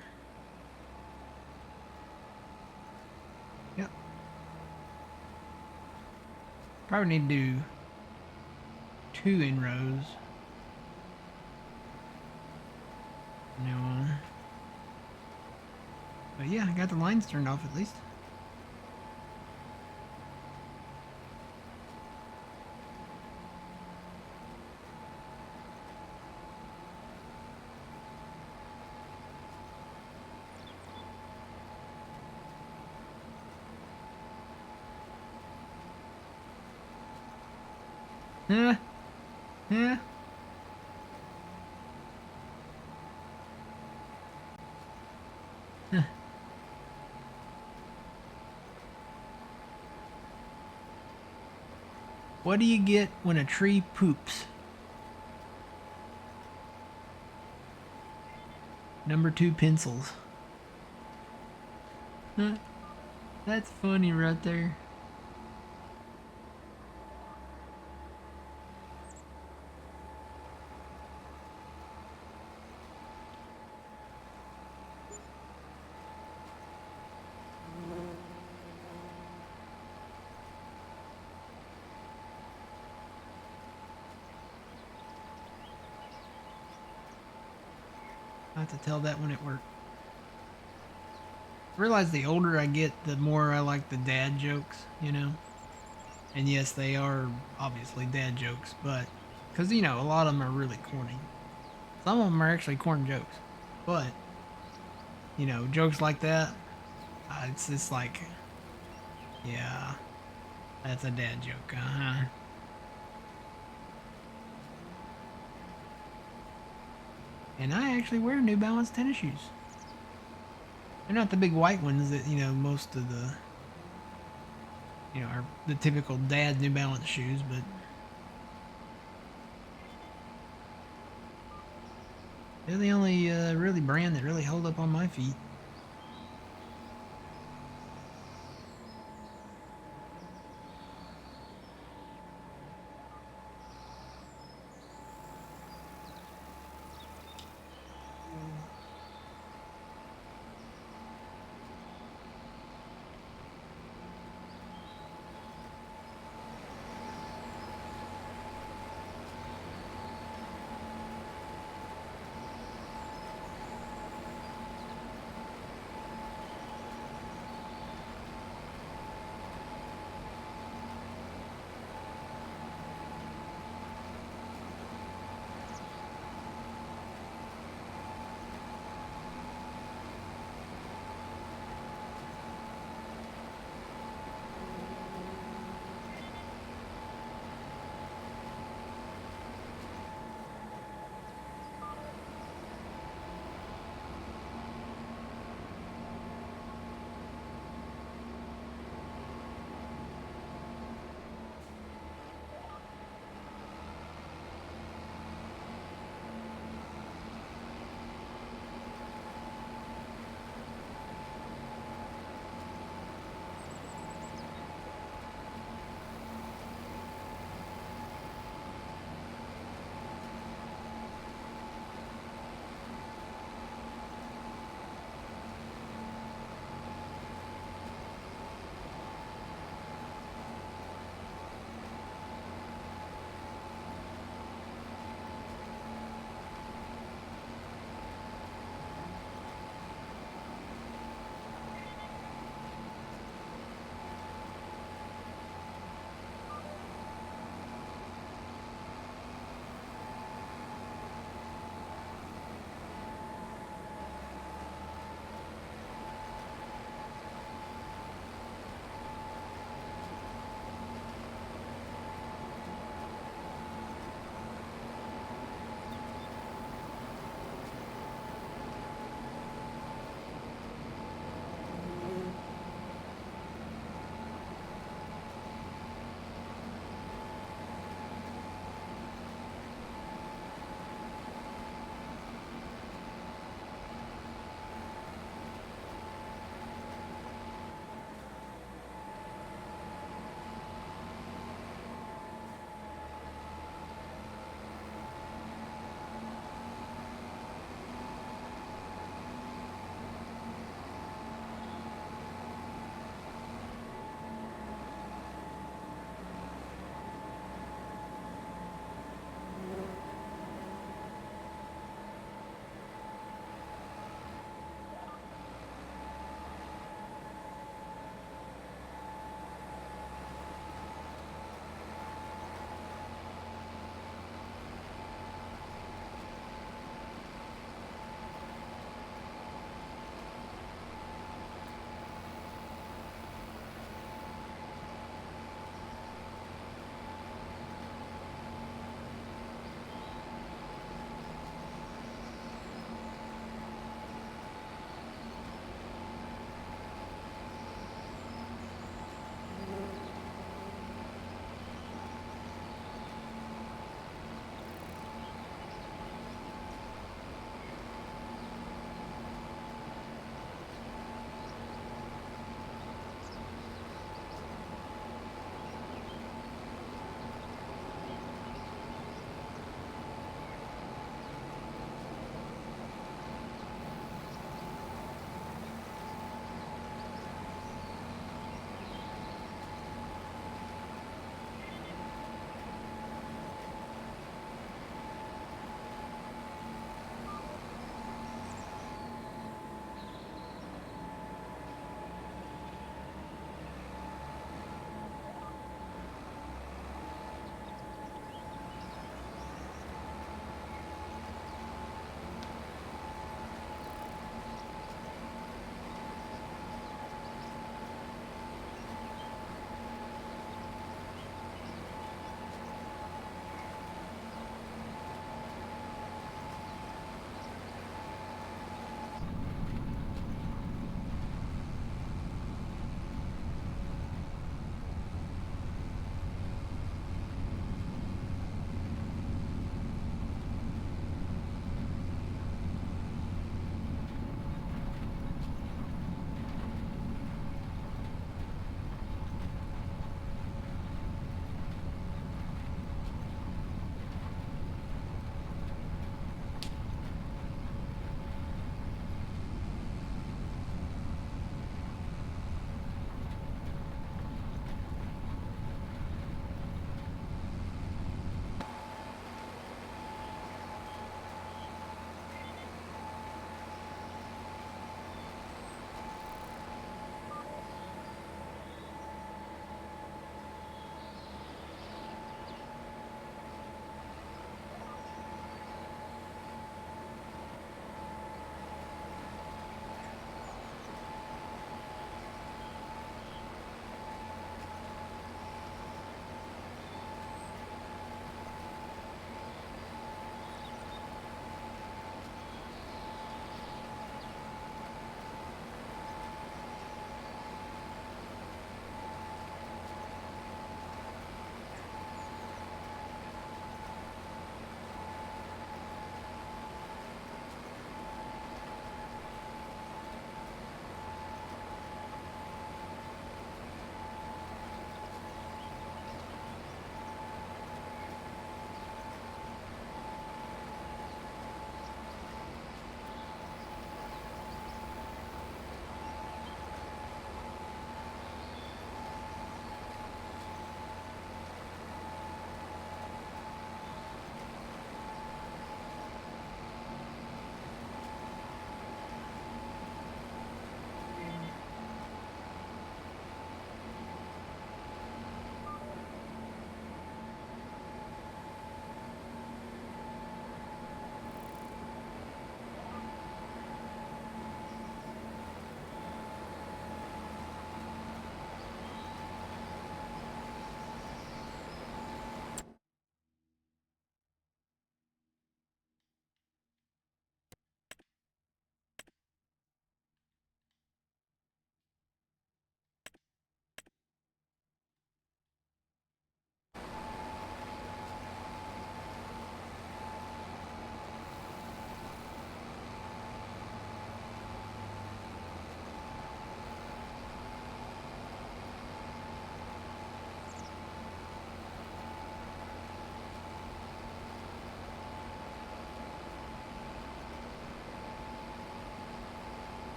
Yep. Probably need to do 2 inrows. Now on. But yeah, I got the lines turned off at least. Yeah. Yeah. What do you get when a tree poops? Number 2 pencils. That's funny right there. I have to tell that when it worked. I realize the older I get, the more I like the dad jokes, you know? And yes, they are obviously dad jokes, but because, you know, a lot of them are really corny. Some of them are actually corn jokes. But, you know, jokes like that, it's just like, yeah, that's a dad joke, uh-huh. And I actually wear New Balance tennis shoes. They're not the big white ones that, you know, most of the, you know, are the typical dad New Balance shoes, but they're the only really brand that really hold up on my feet.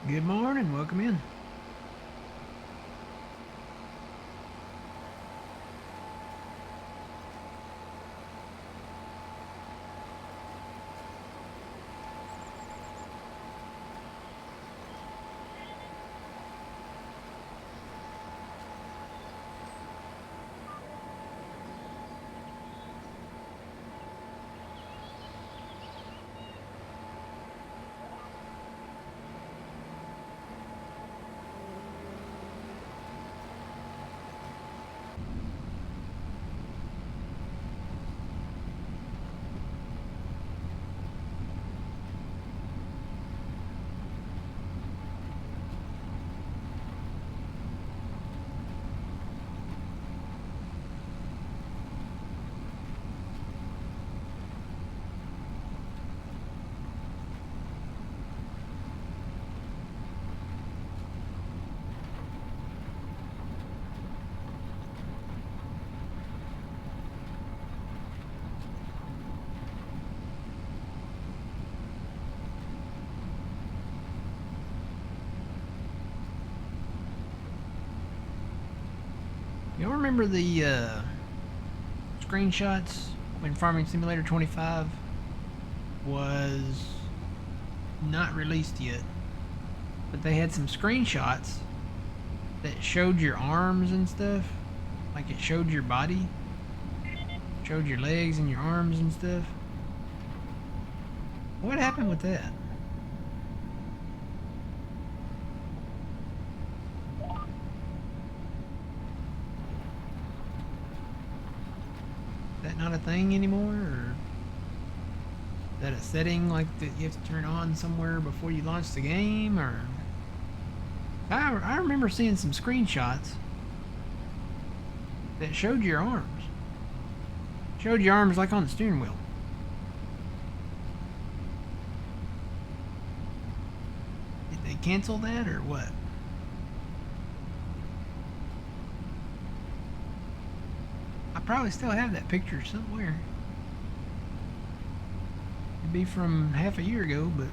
Good morning. Welcome in. Y'all remember the screenshots when Farming Simulator 25 was not released yet? But they had some screenshots that showed your arms and stuff. Like it showed your body. Showed your legs and your arms and stuff. What happened with that? Is that not a thing anymore? Or is that a setting like that you have to turn on somewhere before you launch the game? Or I remember seeing some screenshots that showed your arms. Showed your arms like on the steering wheel. Did they cancel that or what? I probably still have that picture somewhere. It'd be from half a year ago, but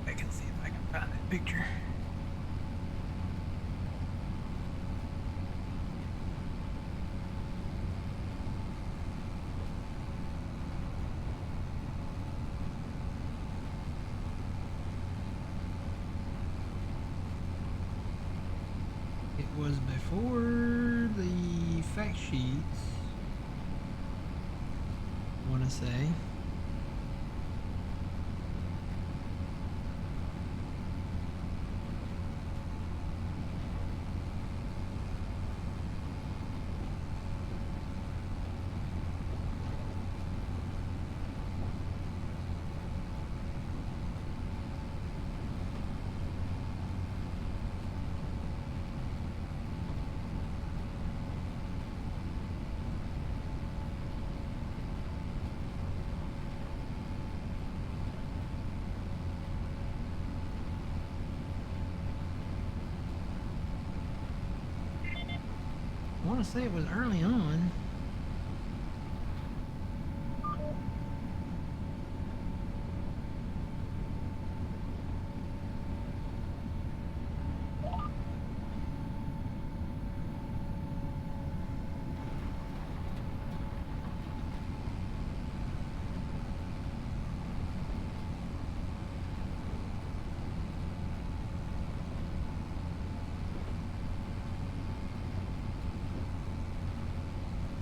I can see if I can find that picture. It was before the fact sheets, I want to say. I want to say it was early on.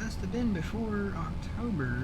Must have been before October.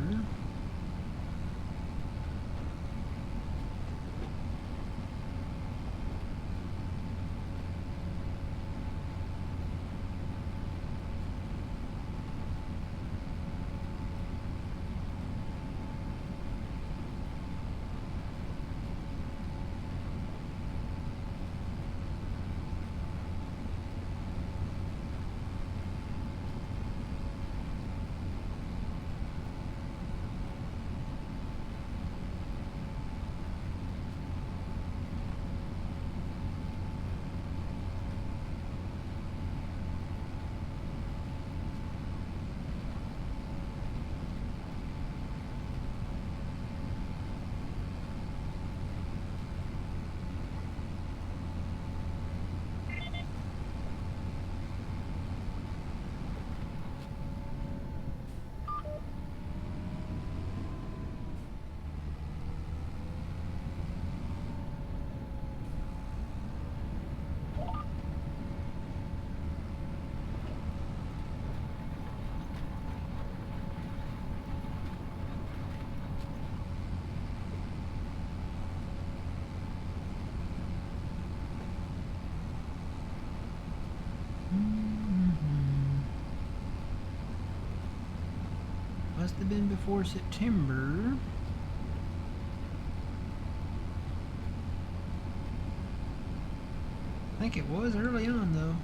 must have been before September. I think it was early on, though.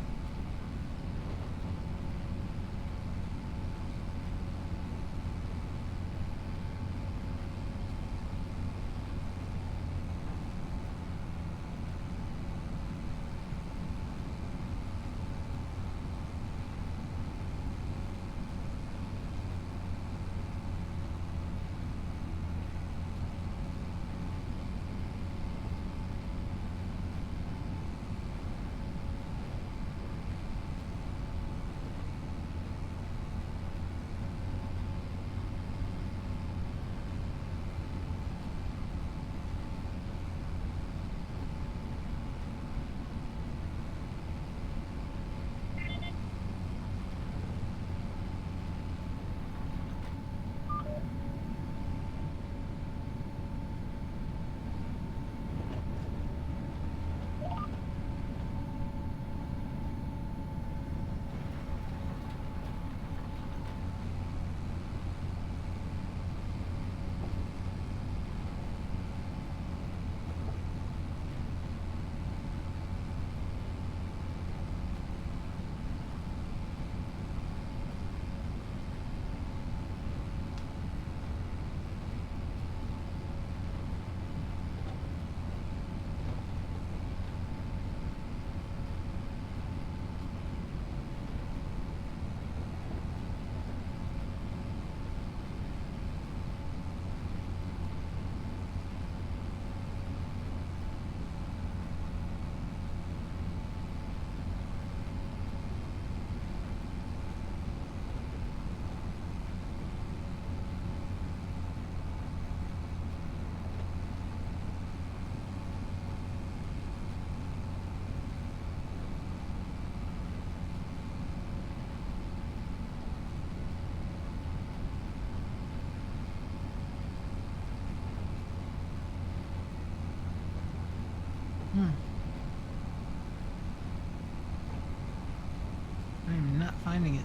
I'm not finding it.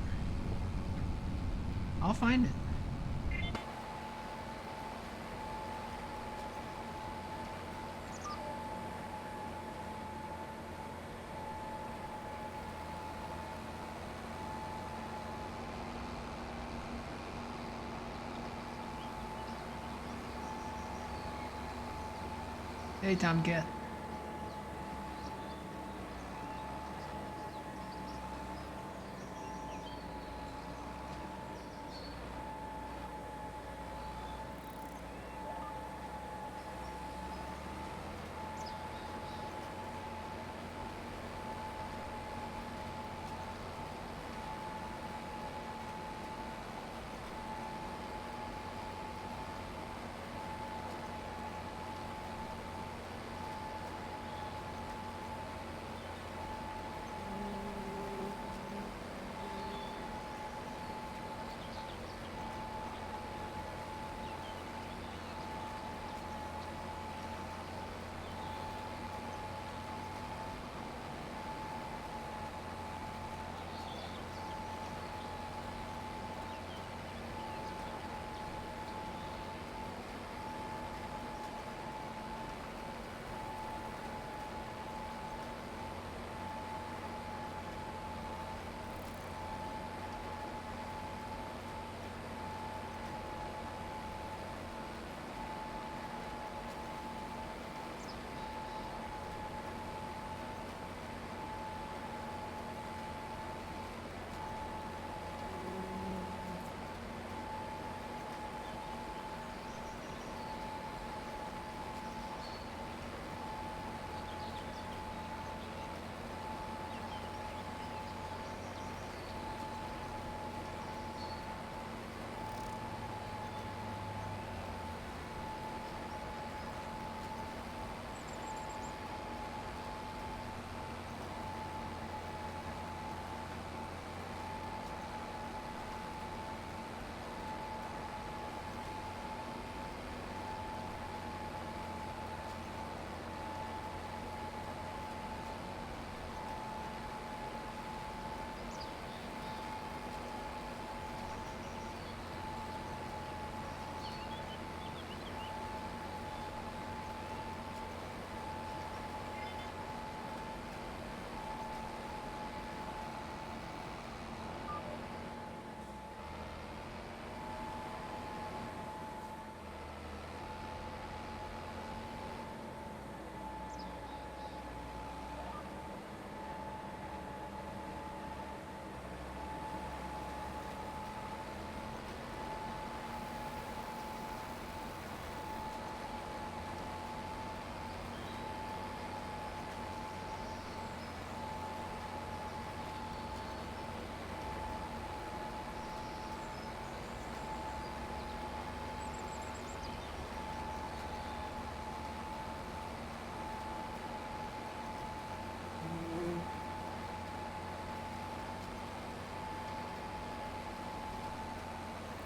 I'll find it. Hey, Tomcat.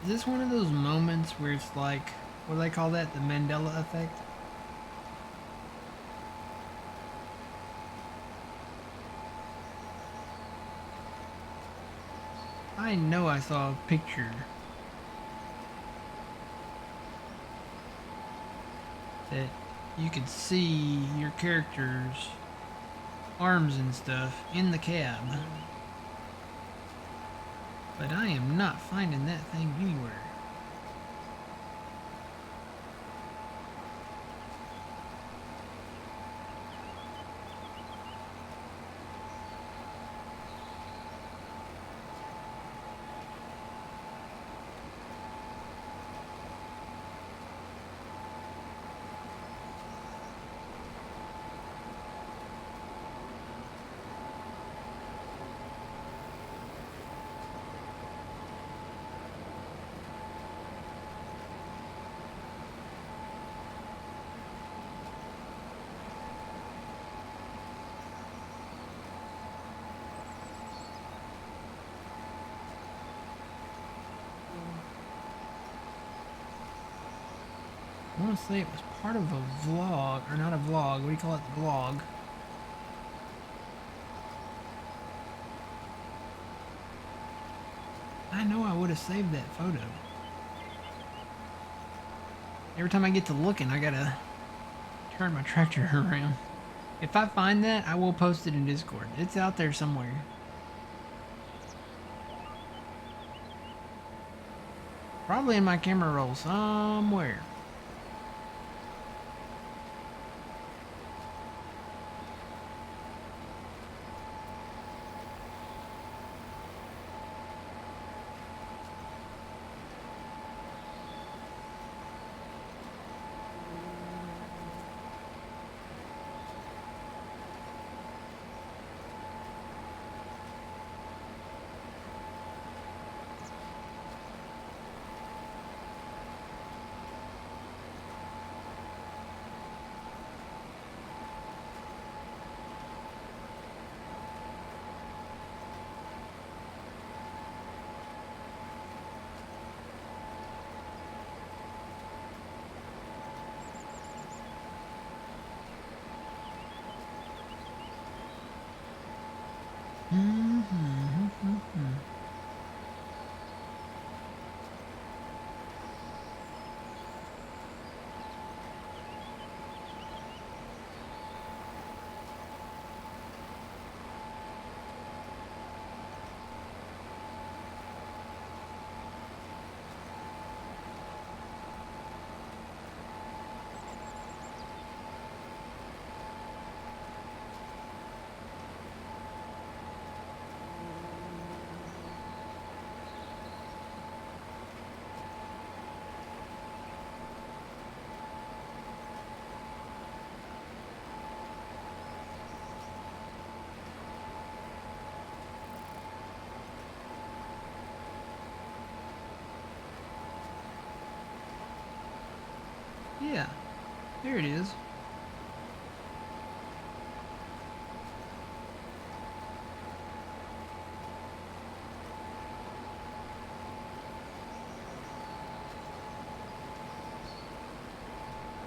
Is this one of those moments where it's like, what do they call that? The Mandela effect? I know I saw a picture that you could see your character's arms and stuff in the cab. But I am not finding that thing anywhere. I want to say it was part of a vlog, or not a vlog, what do you call it, the vlog. I know I would have saved that photo. Every time I get to looking, I gotta turn my tractor around. If I find that, I will post it in Discord. It's out there somewhere. Probably in my camera roll somewhere. Yeah, there it is.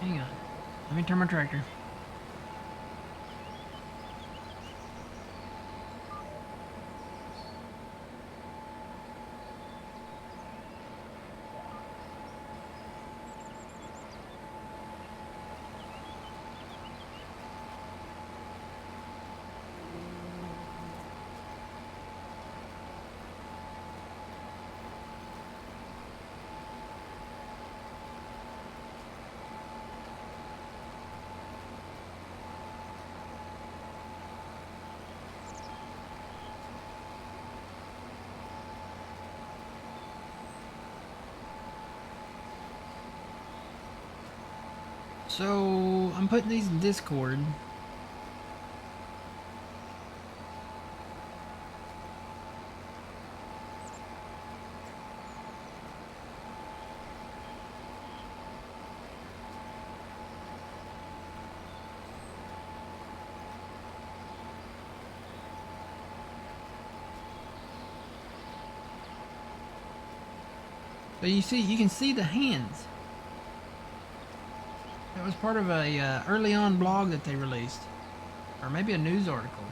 Hang on. Let me turn my tractor. So, I'm putting these in Discord. So you see, you can see the hands. That was part of a early on blog that they released, or maybe a news article.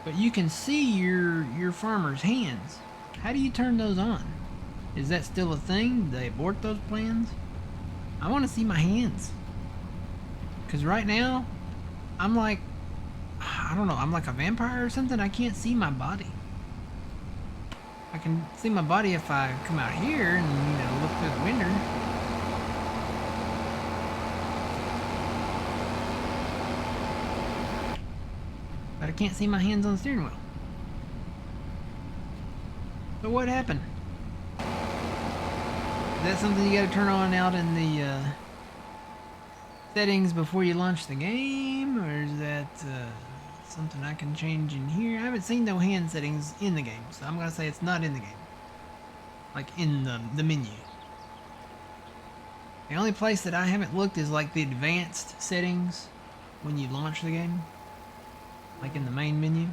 But you can see your farmer's hands. How do you turn those on? Is that still a thing? Did they abort those plans? I want to see my hands. Because right now, I'm like, I don't know, I'm like a vampire or something. I can't see my body. I can see my body if I come out here and, you know, look through the window. But I can't see my hands on the steering wheel. So what happened? Is that something you gotta turn on out in the settings before you launch the game? Or is that something I can change in here? I haven't seen no hand settings in the game, so I'm gonna say it's not in the game. Like in the menu. The only place that I haven't looked is like the advanced settings when you launch the game. Like in the main menu.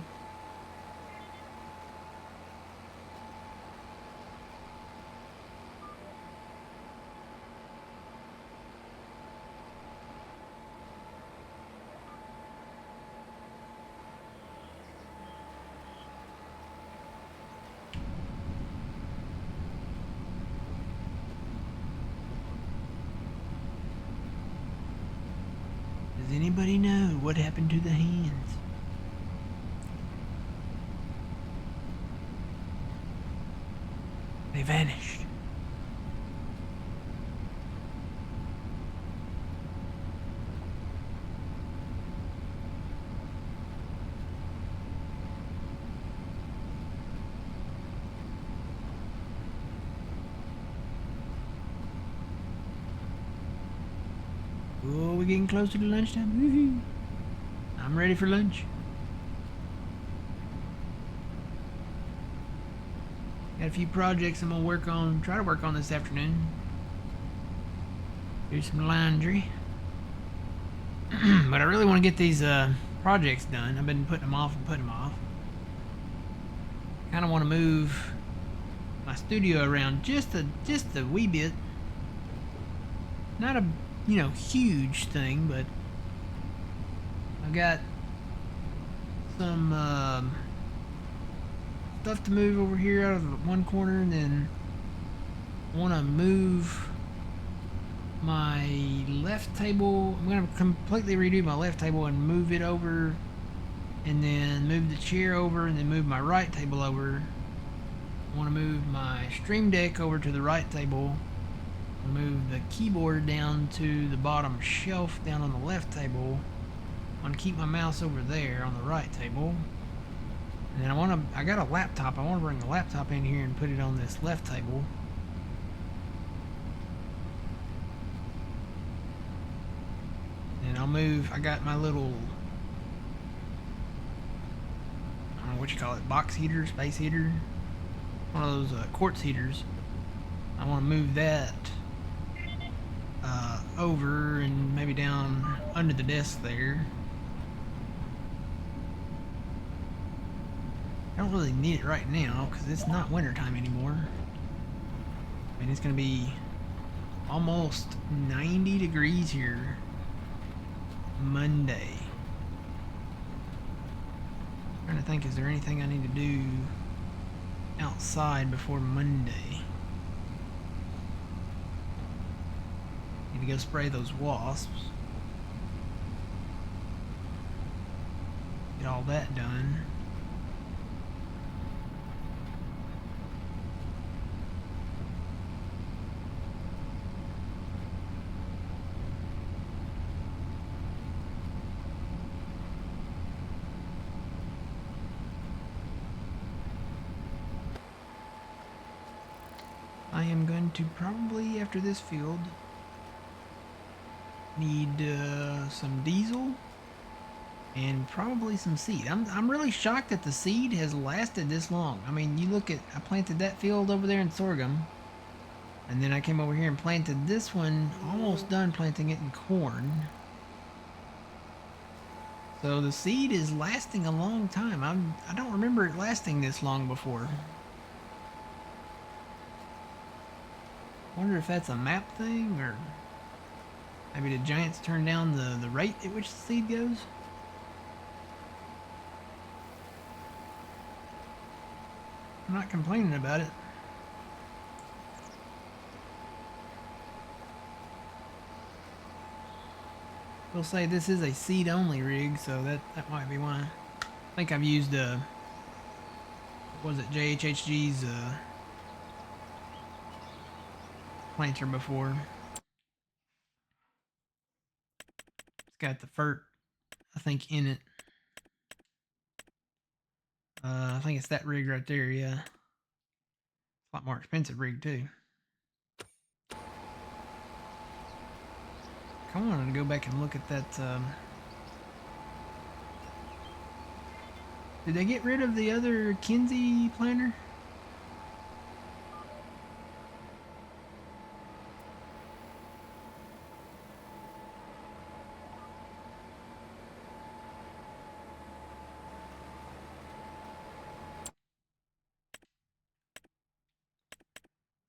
Does anybody know what happened to the hands? They vanished. Oh, we're getting closer to lunchtime. Woohoo! I'm ready for lunch. Got a few projects I'm gonna try to work on this afternoon. Do some laundry. But I really want to get these projects done. I've been putting them off and putting them off. Kind of want to move my studio around just a wee bit. Not a, you know, huge thing, but I've got some stuff to move over here out of one corner, and then I want to move my left table. I'm going to completely redo my left table and move it over, and then move the chair over, and then move my right table over. I want to move my stream deck over to the right table, move the keyboard down to the bottom shelf down on the left table. I want to keep my mouse over there on the right table. And then I got a laptop. I want to bring the laptop in here and put it on this left table. And I'll move, I got my little, I don't know what you call it, box heater, space heater. One of those quartz heaters. I want to move that over and maybe down under the desk there. I don't really need it right now because it's not wintertime anymore. I mean, it's going to be almost 90 degrees here Monday. I'm trying to think, is there anything I need to do outside before Monday? Need to go spray those wasps. Get all that done. I am going to probably, after this field, need some diesel and probably some seed. I'm really shocked that the seed has lasted this long. I mean, you look at, I planted that field over there in sorghum, and then I came over here and planted this one, almost done planting it in corn. So the seed is lasting a long time. I don't remember it lasting this long before. Wonder if that's a map thing, or maybe the Giants turn down the rate at which the seed goes. I'm not complaining about it. We'll say this is a seed only rig, so that might be why. I think I've used what was it, JHHG's planter before. It's got the FERT, I think, in it. I think it's that rig right there, yeah. It's a lot more expensive rig too. Come on and go back and look at that. Did they get rid of the other Kinsey planter?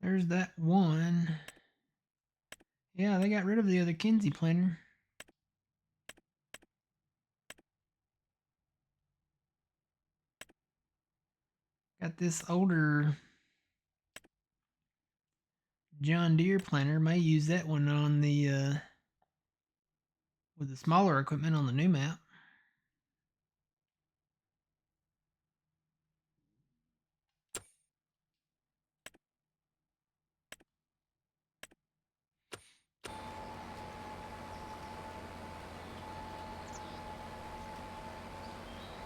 There's that one. Yeah, they got rid of the other Kinsey planter. Got this older John Deere planter. May use that one on the with the smaller equipment on the new map.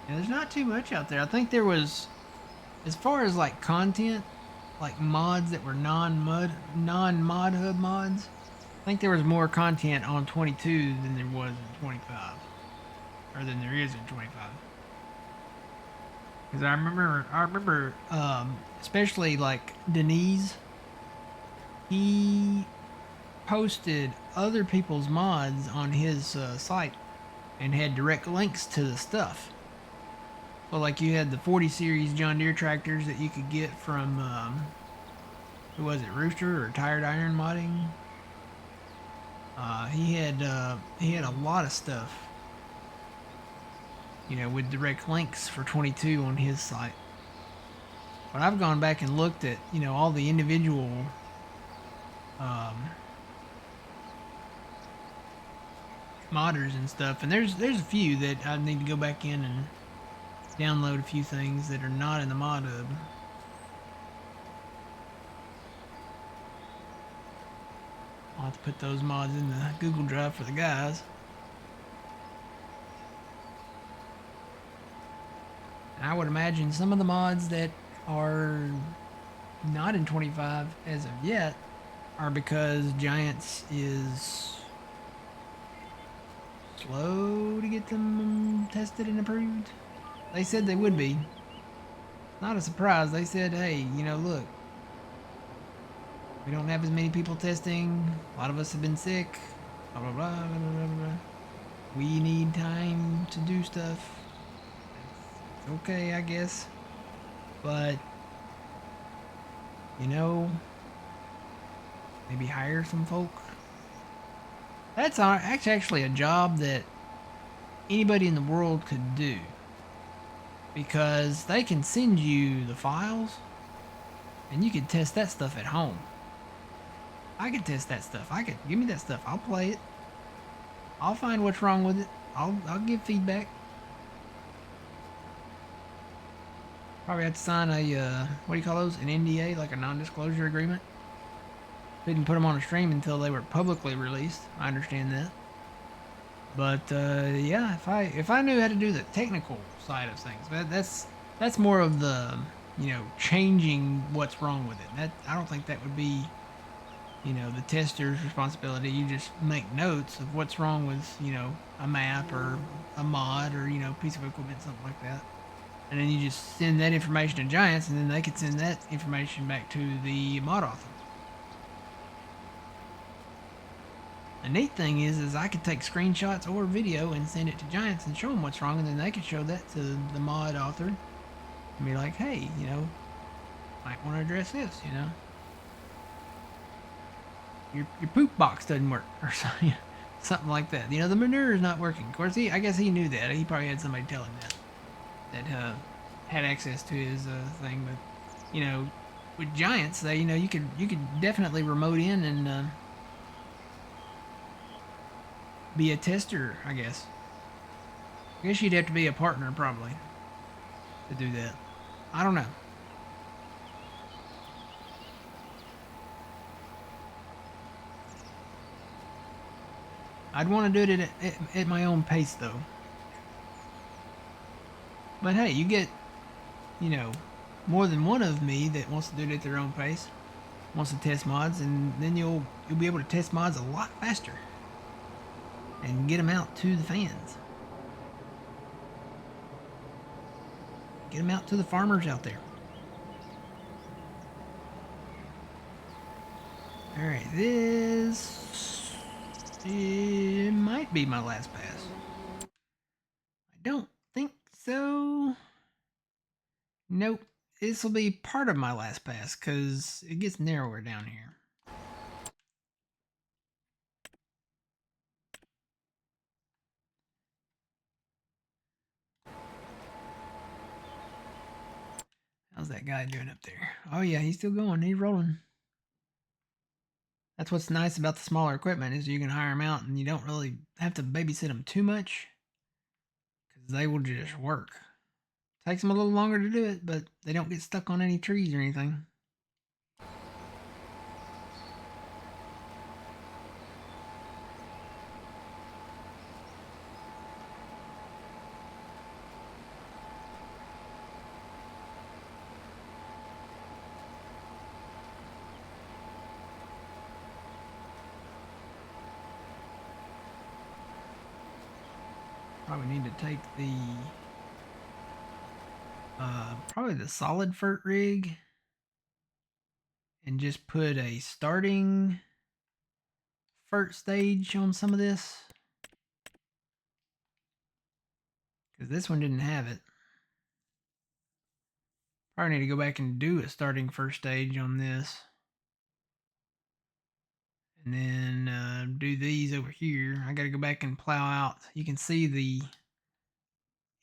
Yeah, there's not too much out there. I think there was, as far as like content, like mods that were non-mod hub mods, I think there was more content on 22 than there was in 25, or than there is in 25. Because I remember, especially like Denise, he posted other people's mods on his site and had direct links to the stuff. So like you had the 40 series John Deere tractors that you could get from who was it, Rooster or Tired Iron Modding. He had a lot of stuff, you know, with direct links for 22 on his site. But I've gone back and looked at, you know, all the individual modders and stuff, and there's a few that I need to go back in and download a few things that are not in the mod hub. I'll have to put those mods in the Google Drive for the guys. And I would imagine some of the mods that are not in 25 as of yet are because Giants is slow to get them tested and approved. They said they would be. Not a surprise. They said, hey, you know, look, we don't have as many people testing. A lot of us have been sick. Blah, blah, blah, blah, blah, blah. We need time to do stuff. It's okay, I guess. But, you know, maybe hire some folk. That's actually a job that anybody in the world could do. Because they can send you the files and you can test that stuff at home. I can test that stuff. Give me that stuff. I'll play it. I'll find what's wrong with it. I'll give feedback. Probably have to sign a what do you call those? An NDA, like a non-disclosure agreement. Couldn't put them on a stream until they were publicly released. I understand that. But yeah, if I knew how to do the technical side of things, that's more of the, you know, changing what's wrong with it. That I don't think that would be, you know, the tester's responsibility. You just make notes of what's wrong with, you know, a map or a mod or, you know, piece of equipment, something like that. And then you just send that information to Giants, and then they could send that information back to the mod author. The neat thing is I could take screenshots or video and send it to Giants and show them what's wrong, and then they could show that to the mod author and be like, hey, you know, might want to address this, you know. your poop box doesn't work or something, something like that. You know, the manure is not working. Of course, I guess he knew that. He probably had somebody tell him that had access to his thing. But you know, with giants, they you could definitely remote in and be a tester. I guess you'd have to be a partner probably to do that. I don't know. I'd want to do it at my own pace though. But hey, you get, you know, more than one of me that wants to do it at their own pace, wants to test mods, and then you'll be able to test mods a lot faster and get them out to the fans. Get them out to the farmers out there. All right, this it might be my last pass. I don't think so. Nope. This will be part of my last pass because it gets narrower down here. How's that guy doing up there? Oh yeah, he's still going. He's rolling. That's what's nice about the smaller equipment is you can hire them out and you don't really have to babysit them too much because they will just work. Takes them a little longer to do it, but they don't get stuck on any trees or anything. Probably need to take the probably the solid fert rig and just put a starting fert stage on some of this because this one didn't have it. Probably need to go back and do a starting first stage on this. And then do these over here. I got to go back and plow out. You can see the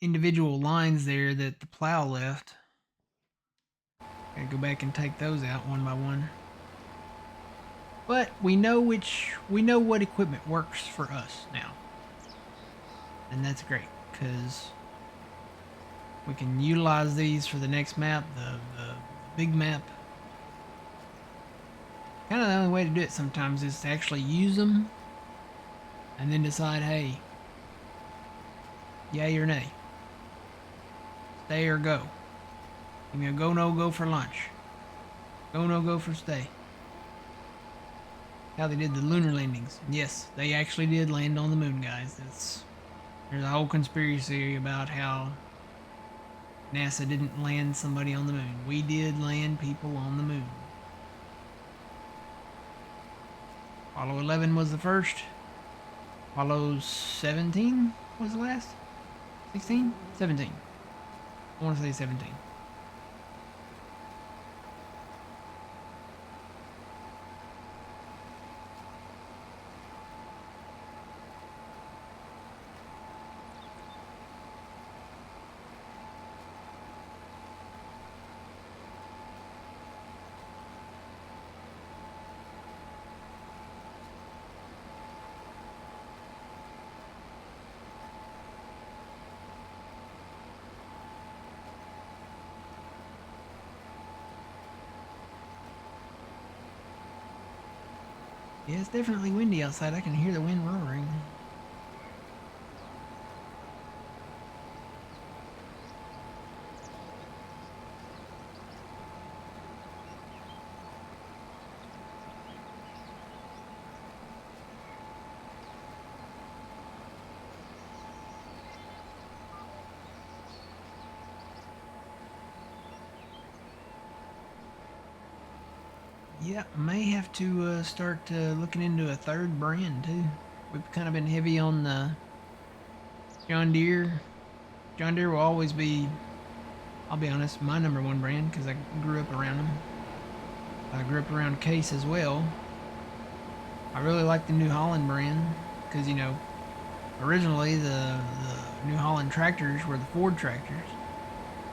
individual lines there that the plow left. Got to go back and take those out one by one. But we know what equipment works for us now. And that's great because we can utilize these for the next map, the big map. Kind of the only way to do it sometimes is to actually use them and then decide, hey, yay or nay, stay or go. You know, go no go for lunch, go no go for stay. How they did the lunar landings. Yes, they actually did land on the moon, guys. There's a whole conspiracy about how NASA didn't land somebody on the moon. We did land people on the moon. Apollo 11 was the first. Apollo 17 was the last. 16? 17. I want to say 17. Yeah, it's definitely windy outside. I can hear the wind roaring. Yeah, may have to start looking into a third brand too. We've kind of been heavy on the John Deere. John Deere will always be, I'll be honest, my number one brand because I grew up around them. I grew up around Case as well. I really like the New Holland brand because, you know, originally the New Holland tractors were the Ford tractors.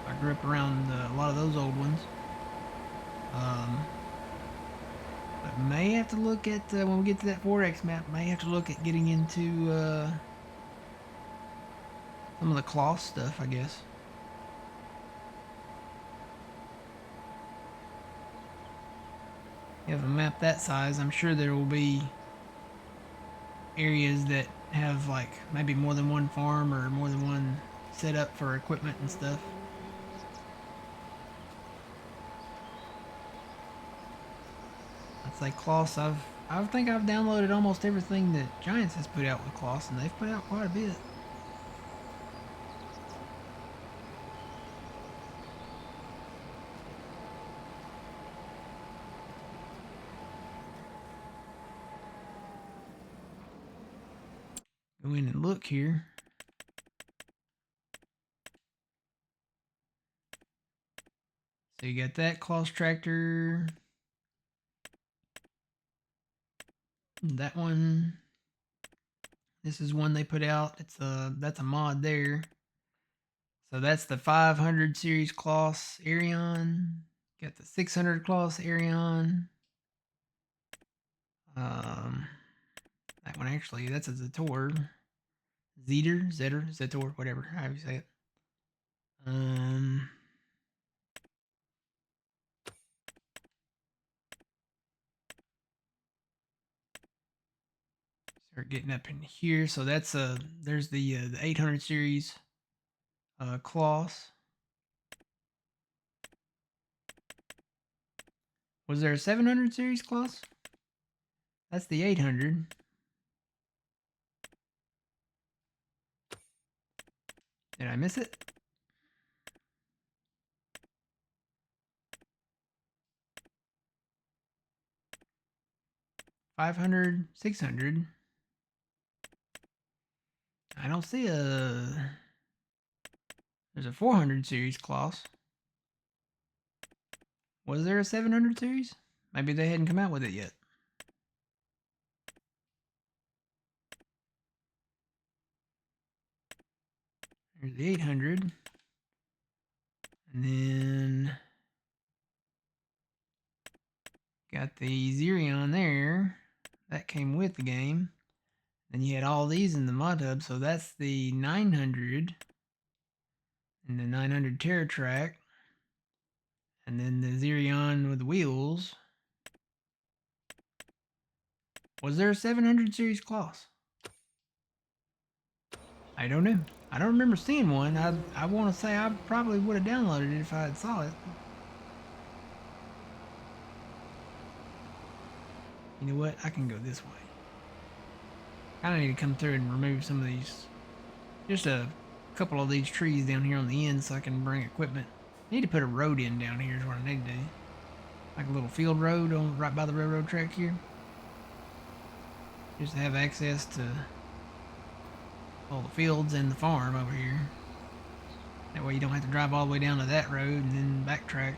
I grew up around a lot of those old ones. Um, but may have to look at, when we get to that 4X map, may have to look at getting into some of the cloth stuff, I guess. You have a map that size, I'm sure there will be areas that have like maybe more than one farm or more than one setup for equipment and stuff. I'd say Kloss, I think I've downloaded almost everything that Giants has put out with Kloss, and they've put out quite a bit. Go in and look here. So you got that Kloss tractor. That one. This is one they put out. That's a mod there. So that's the 500 series Kloss Arion. Got the 600 Kloss Arion. That one actually, that's a Zetor. Zetor, whatever, however you say it. Start getting up in here. So that's there's the 800 series Kloss. Was there a 700 series Kloss? That's the 800. Did I miss it? $500, $600. I don't see a. There's a 400 series Kloss. Was there a 700 series? Maybe they hadn't come out with it yet. There's the 800. And then got the Xerion there. That came with the game. Then you had all these in the mod hub. So that's the 900. And the 900 TerraTrack. And then the Xerion with the wheels. Was there a 700 series Kloss? I don't know. I don't remember seeing one. I want to say I probably would have downloaded it if I had saw it. You know what? I can go this way. I need to come through and remove some of these. Just a couple of these trees down here on the end so I can bring equipment. I need to put a road in down here is what I need to do. Like a little field road on right by the railroad track here. Just to have access to all the fields and the farm over here. That way you don't have to drive all the way down to that road and then backtrack.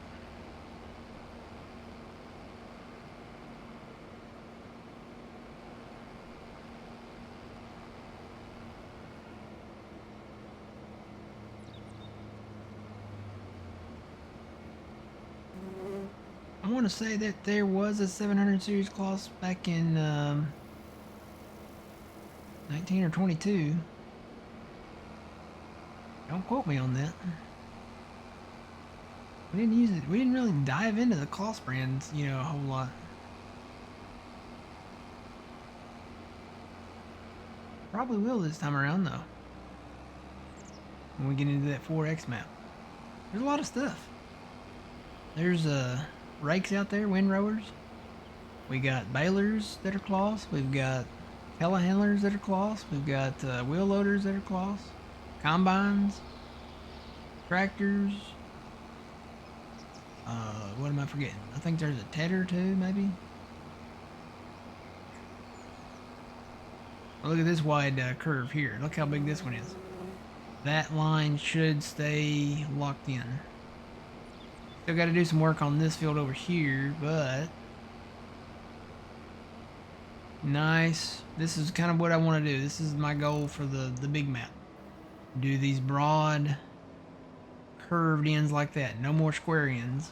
I want to say that there was a 700 series Kloss back in 19 or 22. Don't quote me on that. We didn't use it. We didn't really dive into the Kloss brands, you know, a whole lot. Probably will this time around, though. When we get into that 4X map. There's a lot of stuff. There's rakes out there, windrowers. We got balers that are Kloss. We've got telehandlers that are Kloss. We've got wheel loaders that are Kloss. Combines. Tractors. What am I forgetting? I think there's a tedder too, maybe. Look at this wide curve here. Look how big this one is. That line should stay locked in. Still got to do some work on this field over here, but Nice. This is kind of what I want to do. This is my goal for the big map. Do these broad, curved ends like that. No more square ends.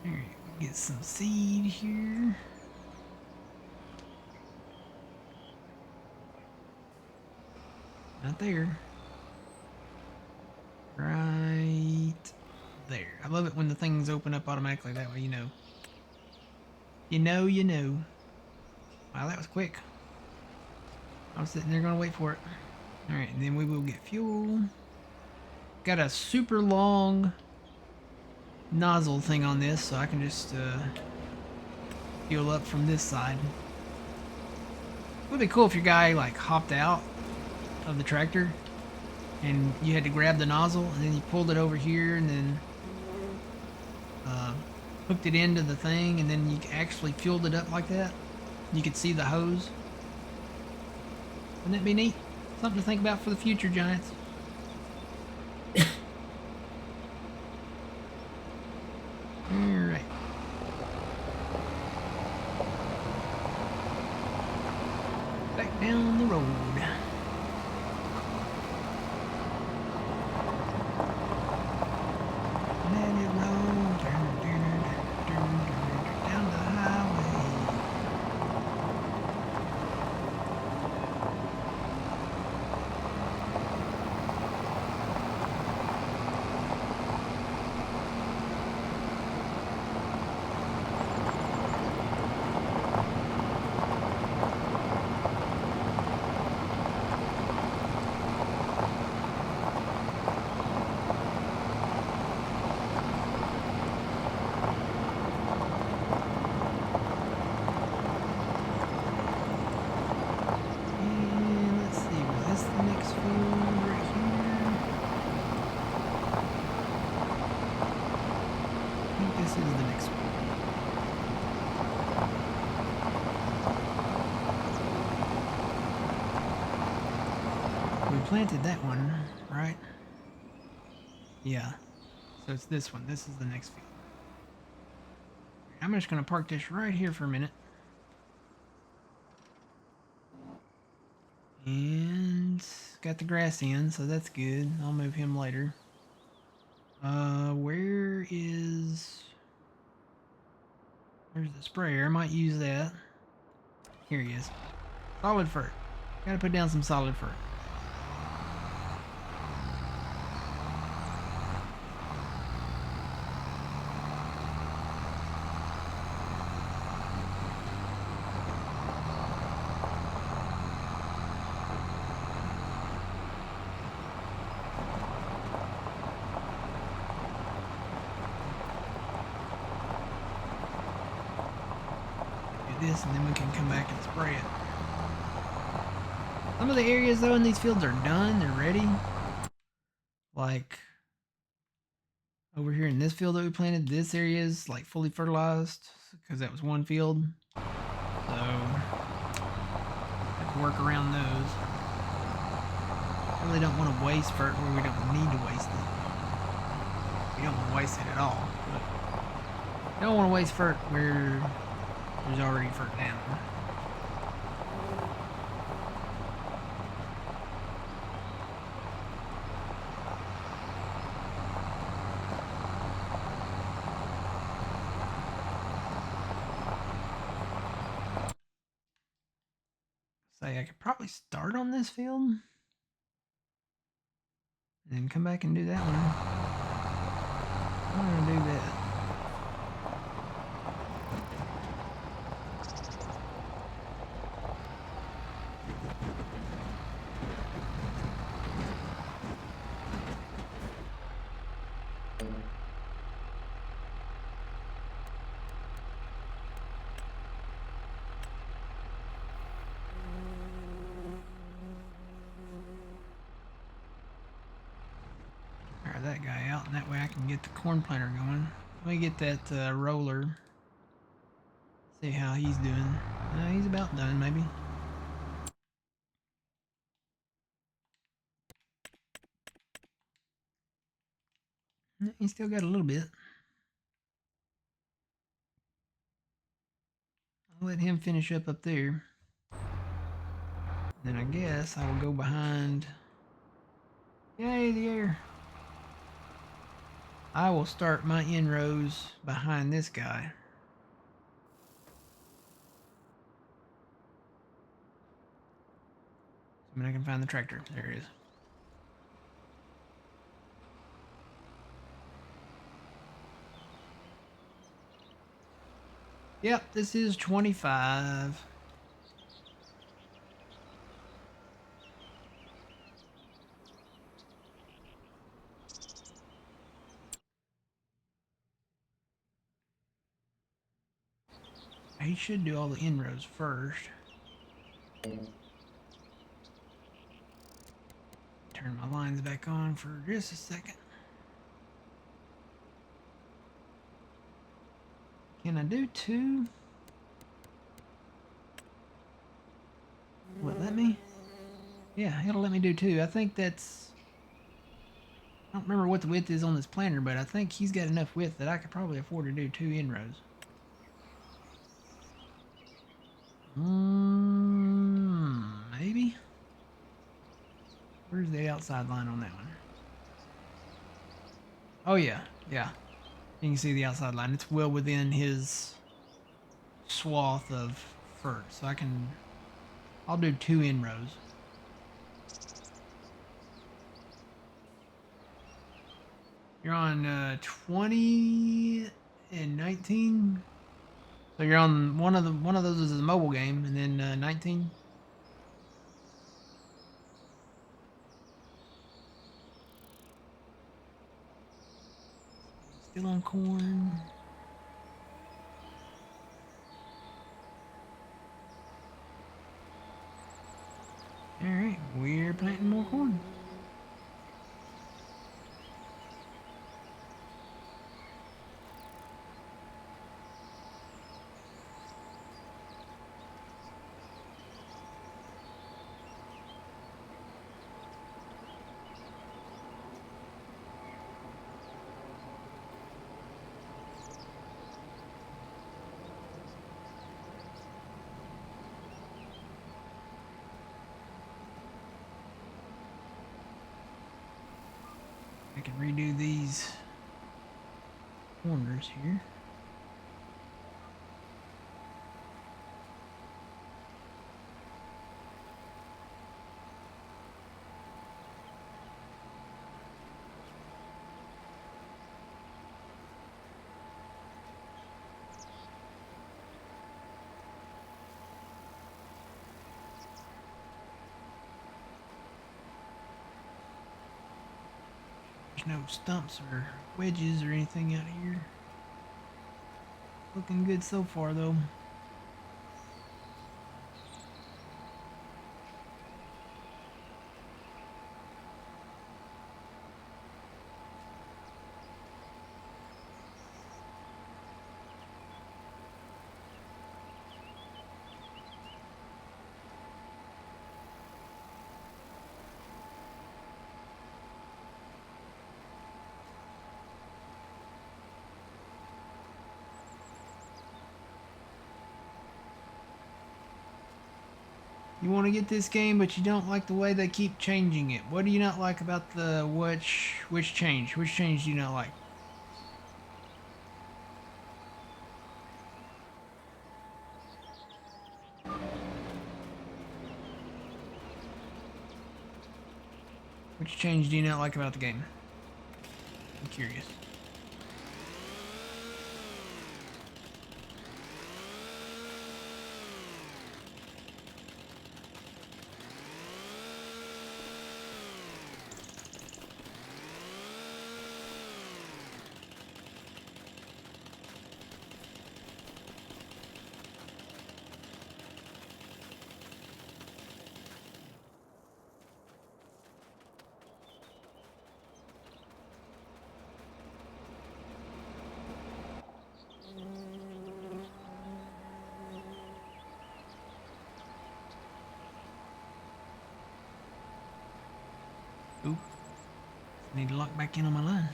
Alright, get some seed here. Not there. Right there. I love it when the things open up automatically. That way you know. You know, you know. Wow, that was quick. I was sitting there going to wait for it. Alright, and then we will get fuel. Got a super long nozzle thing on this, so I can just fuel up from this side. It would be cool if your guy like hopped out of the tractor and you had to grab the nozzle and then you pulled it over here and then hooked it into the thing and then you actually fueled it up like that. You could see the hose. Wouldn't that be neat? Something to think about for the future, Giants. Alright. Back down the road. Let it roll. Down the highway. This is the next one. We planted that one, right? Yeah. So it's this one. This is the next field. I'm just going to park this right here for a minute. And got the grass in, so that's good. I'll move him later. Where's the sprayer? I might use that. Here he is. Solid fert. Gotta put down some solid fert. This and then we can come back and spray it. Some of the areas though in these fields are done, they're ready. Like over here in this field that we planted, this area is like fully fertilized because that was one field. So I have to work around those. I really don't want to waste fert where we don't need to waste it. We don't want to waste it at all. But I don't want to waste fert where there's already fert down. Say I could probably start on this field and then come back and do that one. I'm gonna do that. That guy out, and that way I can get the corn planter going. Let me get that roller See how he's doing. He's about done, maybe. He's still got a little bit. I'll let him finish up there. Then I guess I will go behind. Yay, the air. I will start my inrows behind this guy. I mean, I can find the tractor. There it is. Yep, this is 25. He should do all the inroads first. Turn my lines back on for just a second. Can I do 2? Will it let me? Yeah, it'll let me do 2. I think that's... I don't remember what the width is on this planter, but I think he's got enough width that I could probably afford to do 2 inrows. Maybe? Where's the outside line on that one? Oh yeah, yeah. You can see the outside line. It's well within his swath of fur. So I'll do 2 inrows. You're on 20 and 19. So you're on one of those is a mobile game, and then 19. Still on corn. All right, we're planting more corn. I can redo these corners here. There's no stumps or wedges or anything out here. Looking good so far, though. You want to get this game, but you don't like the way they keep changing it. What do you not like about the which change? Which change do you not like? Which change do you not like about the game? I'm curious. I need to lock back in on my line.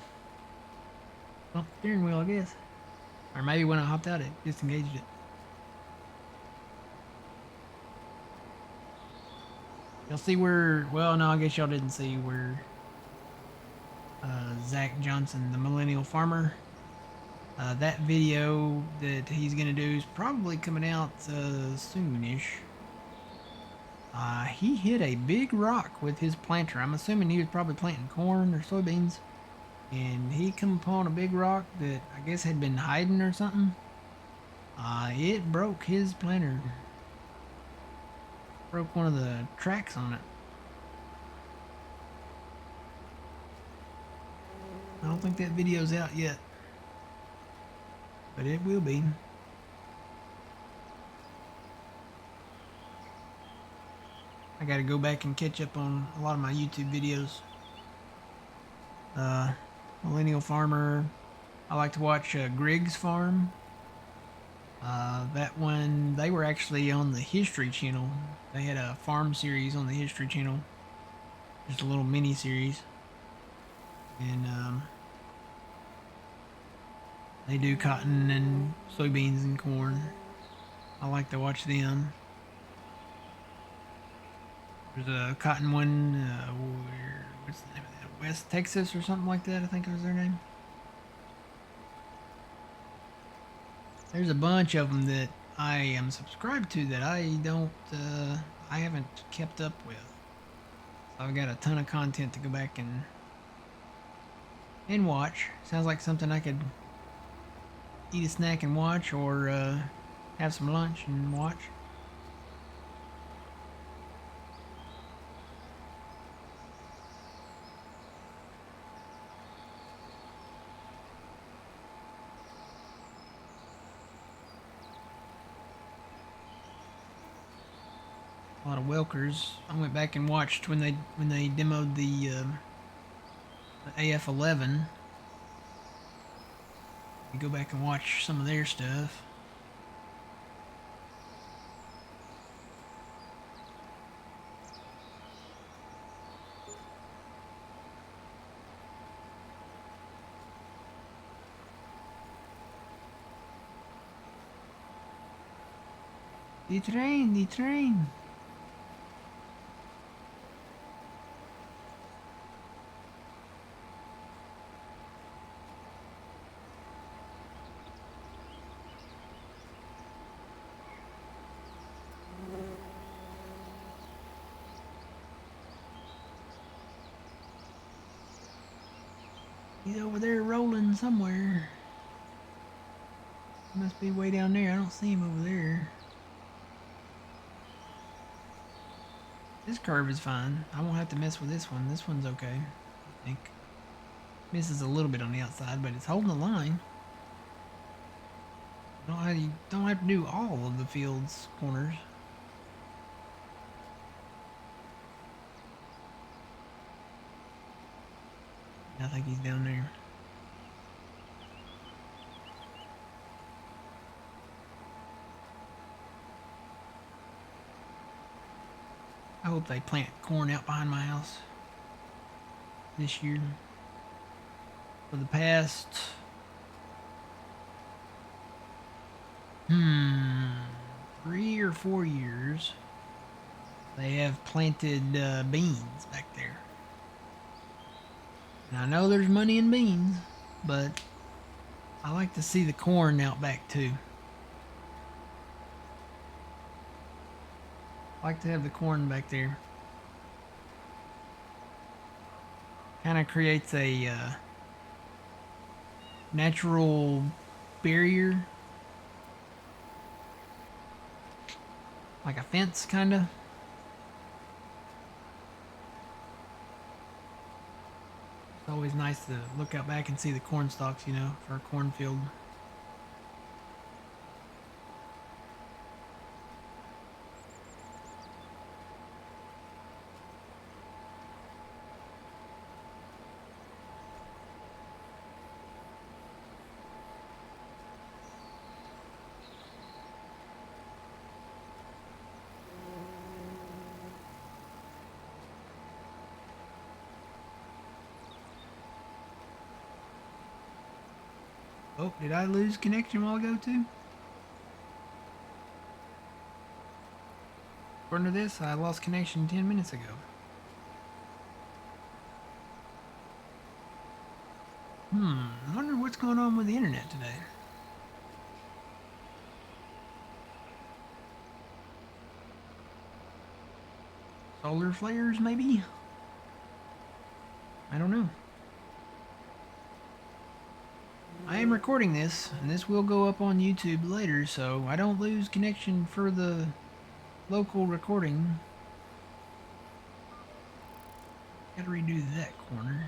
Well, steering wheel, I guess. Or maybe when I hopped out, it disengaged it. Y'all see where? Well, no, I guess y'all didn't see where Zach Johnson, the millennial farmer. That video that he's gonna do is probably coming out soonish. He hit a big rock with his planter. I'm assuming he was probably planting corn or soybeans, and he come upon a big rock that I guess had been hiding or something. It broke his planter. Broke one of the tracks on it. I don't think that video's out yet, but it will be. I gotta go back and catch up on a lot of my YouTube videos. Millennial Farmer. I like to watch Griggs Farm. That one, they were actually on the History Channel. They had a farm series on the History Channel. Just a little mini series. And they do cotton and soybeans and corn. I like to watch them. There's a cotton one, what's the name of that? West Texas or something like that, I think was their name. There's a bunch of them that I am subscribed to that I haven't kept up with. So I've got a ton of content to go back and watch. Sounds like something I could eat a snack and watch, or have some lunch and watch. A lot of Welkers. I went back and watched when they demoed the AF11. You go back and watch some of their stuff. The train, the train. He's over there rolling somewhere. He must be way down there. I don't see him over there. This curve is fine. I won't have to mess with this one. This one's okay, I think. Misses a little bit on the outside, but it's holding the line. You don't have to do all of the field's corners. I think he's down there. I hope they plant corn out behind my house this year. For the past 3 or 4 years, they have planted beans back there. And I know there's money in beans, but I like to see the corn out back too. I like to have the corn back there. Kind of creates a natural barrier, like a fence, kind of. It's always nice to look out back and see the corn stalks, you know, for a cornfield. Oh, did I lose connection a while ago too? According to this, I lost connection 10 minutes ago. I wonder what's going on with the internet today. Solar flares, maybe? I don't know. I am recording this, and this will go up on YouTube later, so I don't lose connection for the local recording. Gotta redo that corner.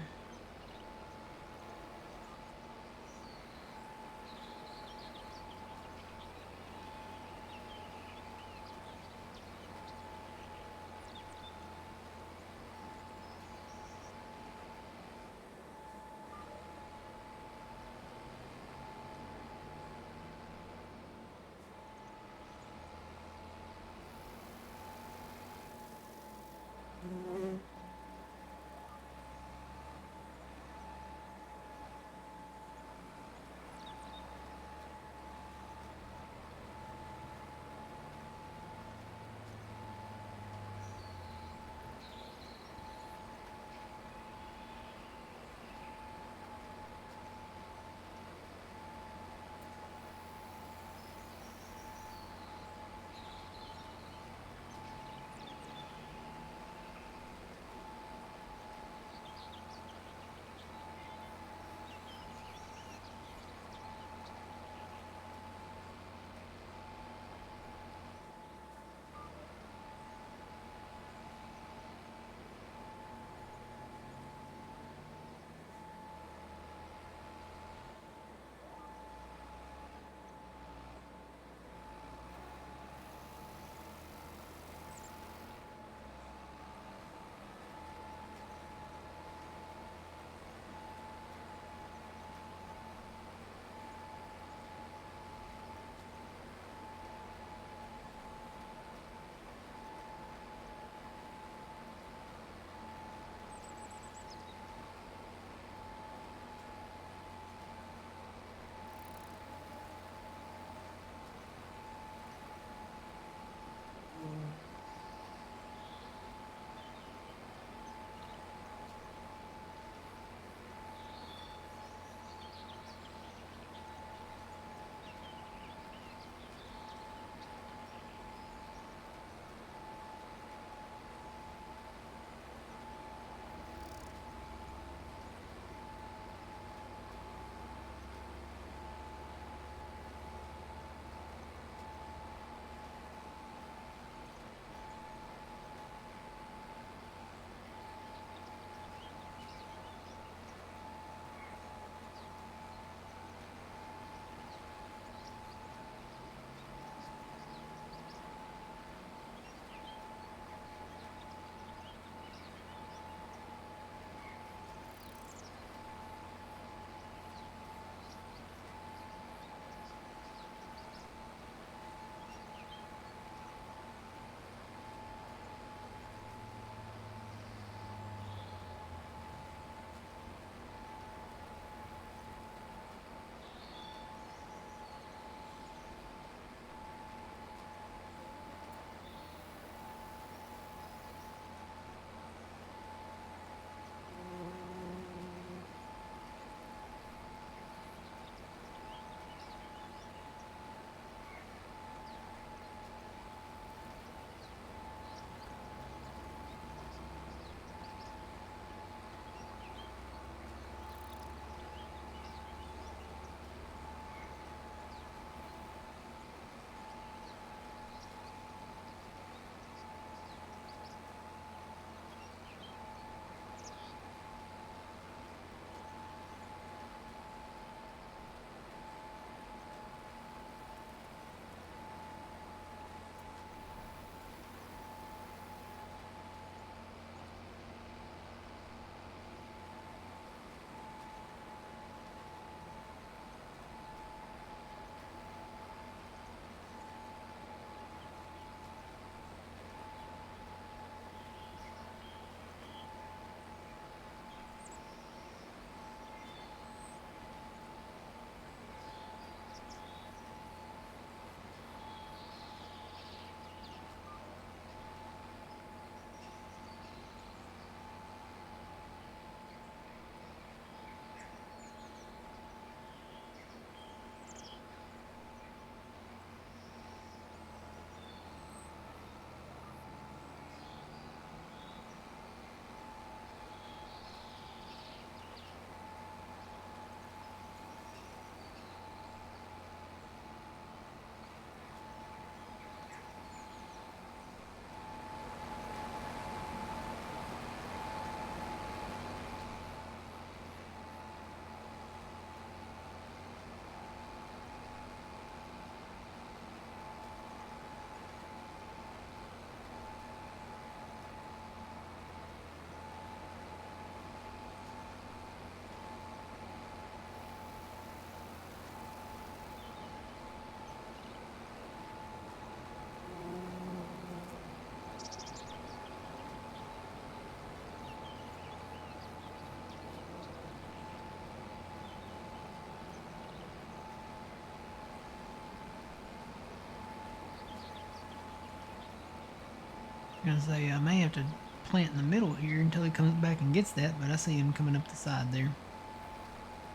gonna say I may have to plant in the middle here until he comes back and gets that, but I see him coming up the side there.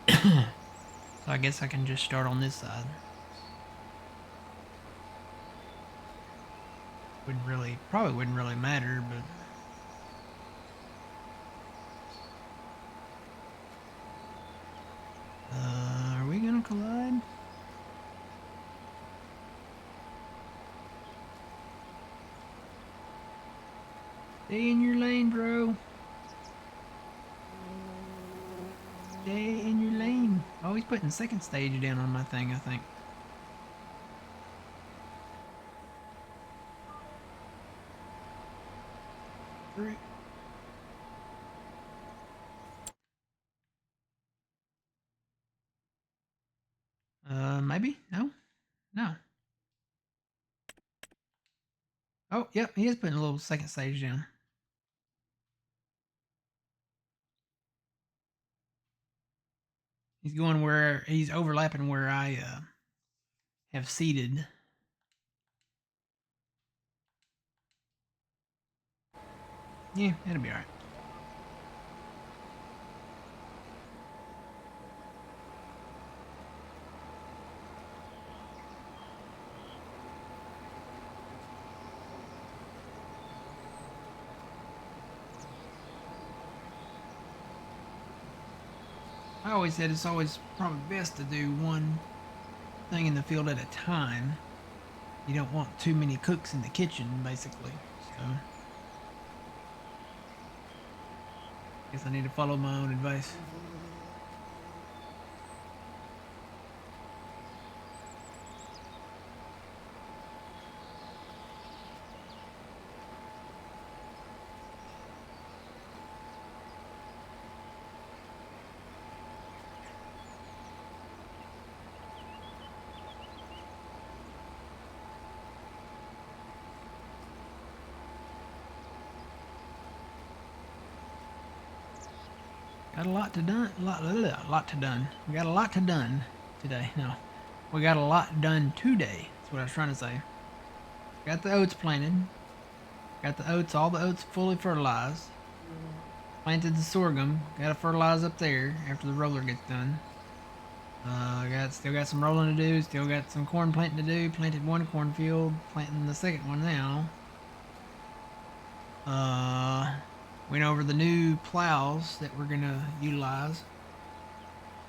So I guess I can just start on this side. Probably wouldn't really matter, but are we gonna collide? Stay in your lane, bro. Stay in your lane. Oh, he's putting second stage down on my thing, I think. Three. Maybe? No? No. Oh, yep, he is putting a little second stage down. He's going where he's overlapping where I have seated. Yeah, it'll be alright. I always said it's always probably best to do one thing in the field at a time. You don't want too many cooks in the kitchen, basically. So, guess I need to follow my own advice. Got a lot to done. Lot to done. We got a lot to done today. No, we got a lot done today. That's what I was trying to say. Got the oats planted. Got the oats, all the oats fully fertilized. Planted the sorghum. Got to fertilize up there after the roller gets done. Still got some rolling to do. Still got some corn planting to do. Planted one cornfield. Planting the second one now. Went over the new plows that we're gonna utilize.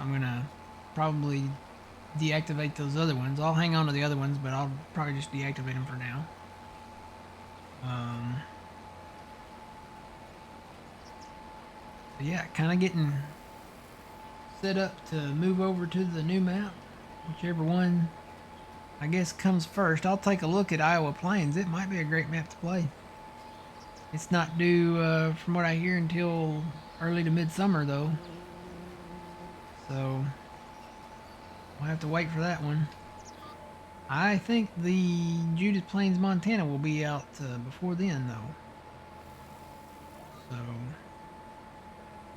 I'm gonna probably deactivate those other ones. I'll hang on to the other ones, but I'll probably just deactivate them for now. But yeah, kind of getting set up to move over to the new map. Whichever one, I guess, comes first. I'll take a look at Iowa Plains. It might be a great map to play. It's not due, from what I hear, until early to midsummer, though. So, we'll have to wait for that one. I think the Judith Plains, Montana will be out before then, though. So,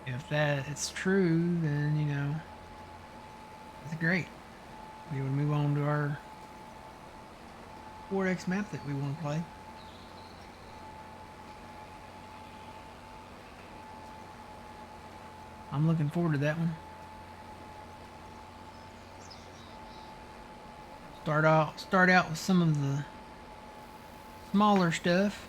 if it's true, then, you know, that's great. We would move on to our 4X map that we want to play. I'm looking forward to that one. Start out with some of the smaller stuff.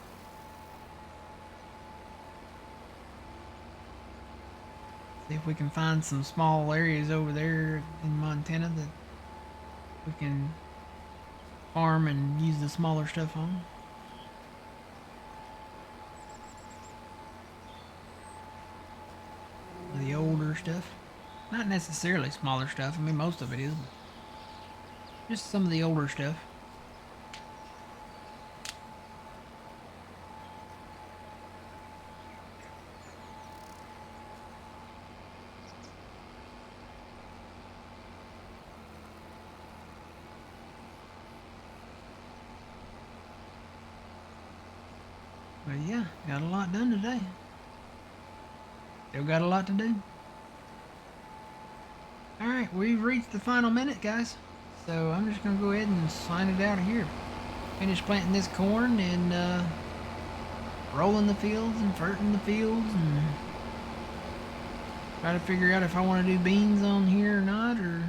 See if we can find some small areas over there in Montana that we can farm and use the smaller stuff on. The older stuff. Not necessarily smaller stuff. I mean, most of it is. Just some of the older stuff. But yeah, got a lot done today. Still got a lot to do. Alright, we've reached the final minute, guys. So I'm just going to go ahead and sign it out of here. Finish planting this corn and rolling the fields and ferting the fields and try to figure out if I want to do beans on here or not, or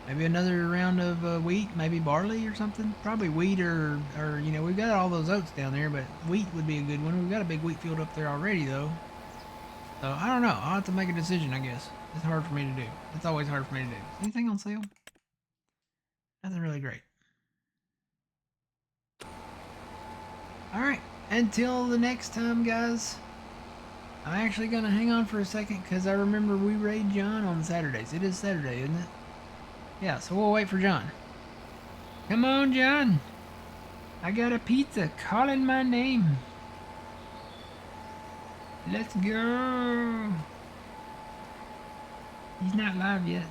maybe another round of wheat, maybe barley or something. Probably wheat or you know, we've got all those oats down there, but wheat would be a good one. We've got a big wheat field up there already, though. So I don't know. I'll have to make a decision, I guess. It's hard for me to do. It's always hard for me to do. Anything on sale? Nothing really great. All right. Until the next time, guys. I'm actually going to hang on for a second because I remember we raid John on Saturdays. It is Saturday, isn't it? Yeah, so we'll wait for John. Come on, John. I got a pizza calling my name. Let's go. He's not live yet.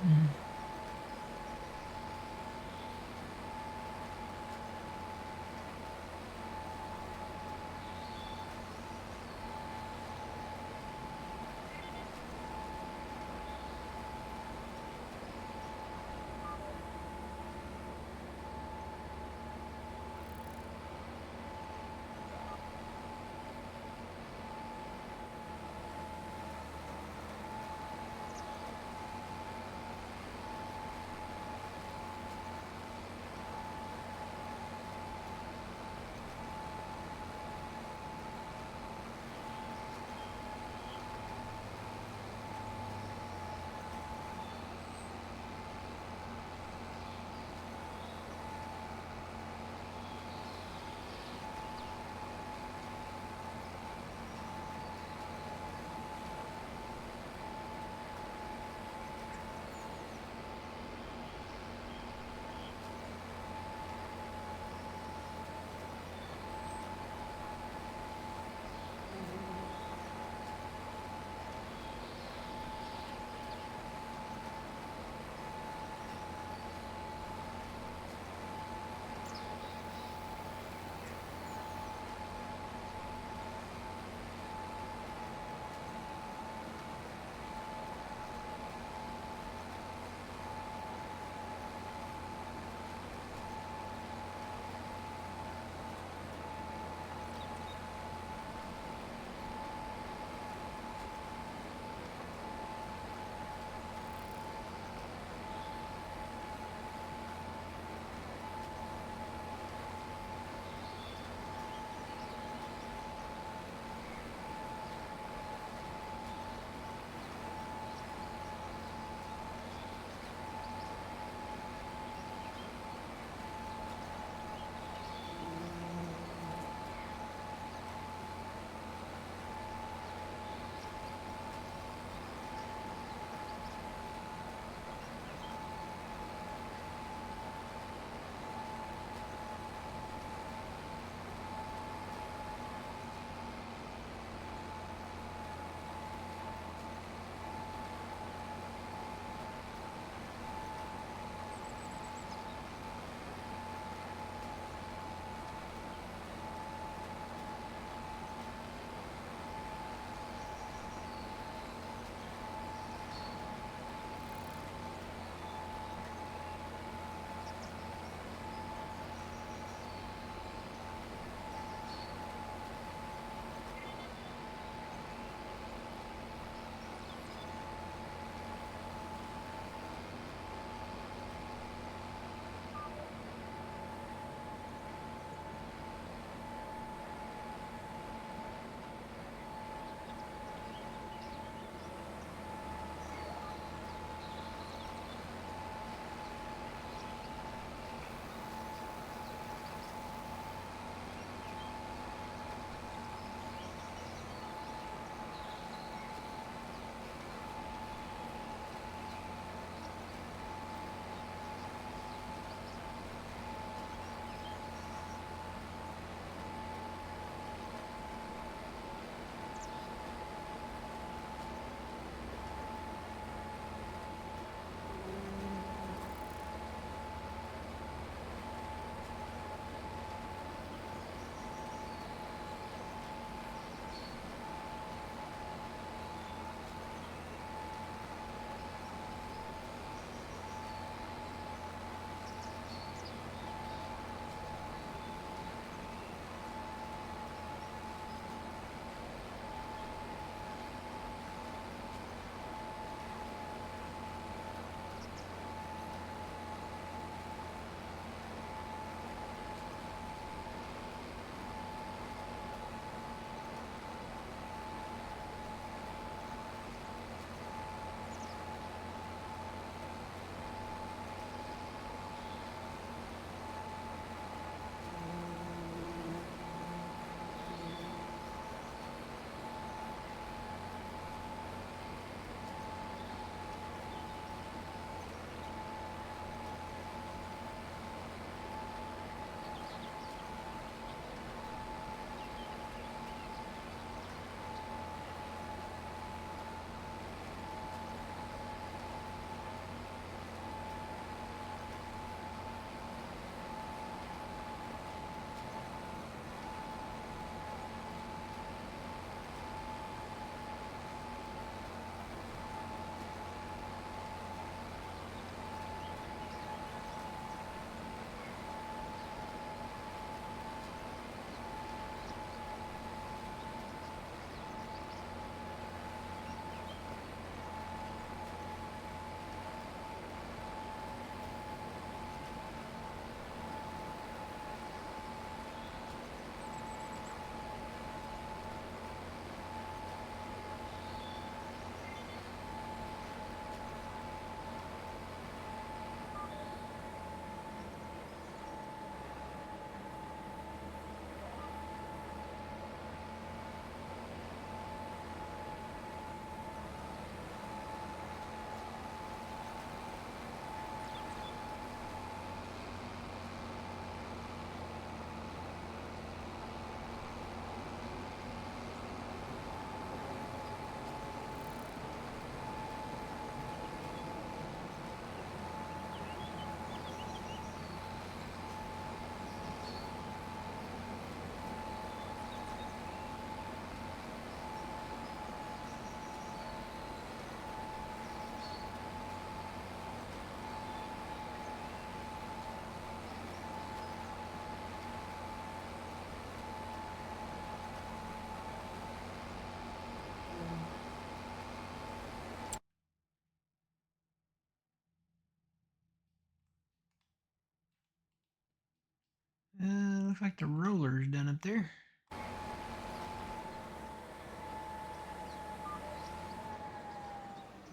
looks like the roller's done up there.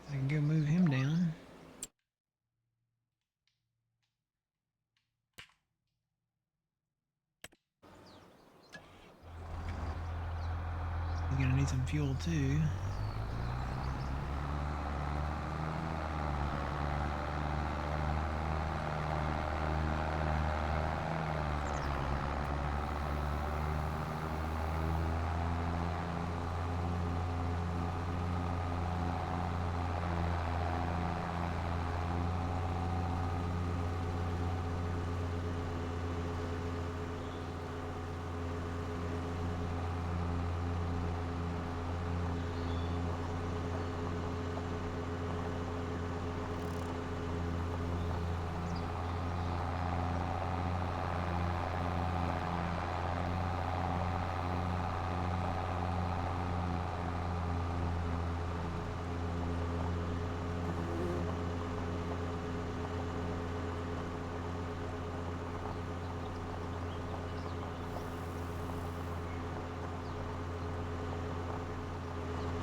I can go move him down. He's gonna need some fuel too.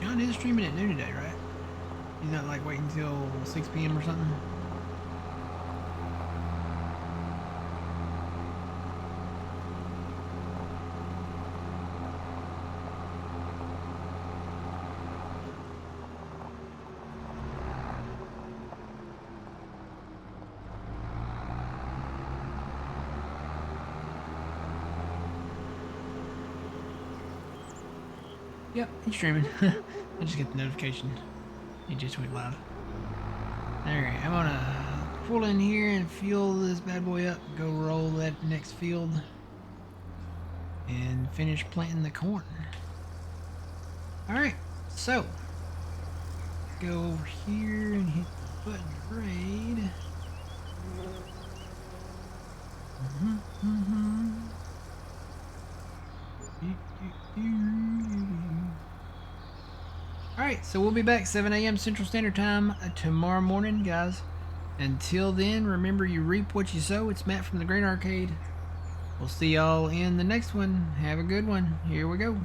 John is streaming at noon today, right? He's not like waiting until 6 p.m. or something? Yep, he's streaming. I just get the notification. He just went live. Alright, I'm gonna pull in here and fuel this bad boy up. Go roll that next field. And finish planting the corn. Alright, so. Go over here and hit the button to raid. Alright, so we'll be back 7 a.m. Central Standard Time tomorrow morning, guys. Until then, remember you reap what you sow. It's Matt from the Grain Arcade. We'll see y'all in the next one. Have a good one. Here we go.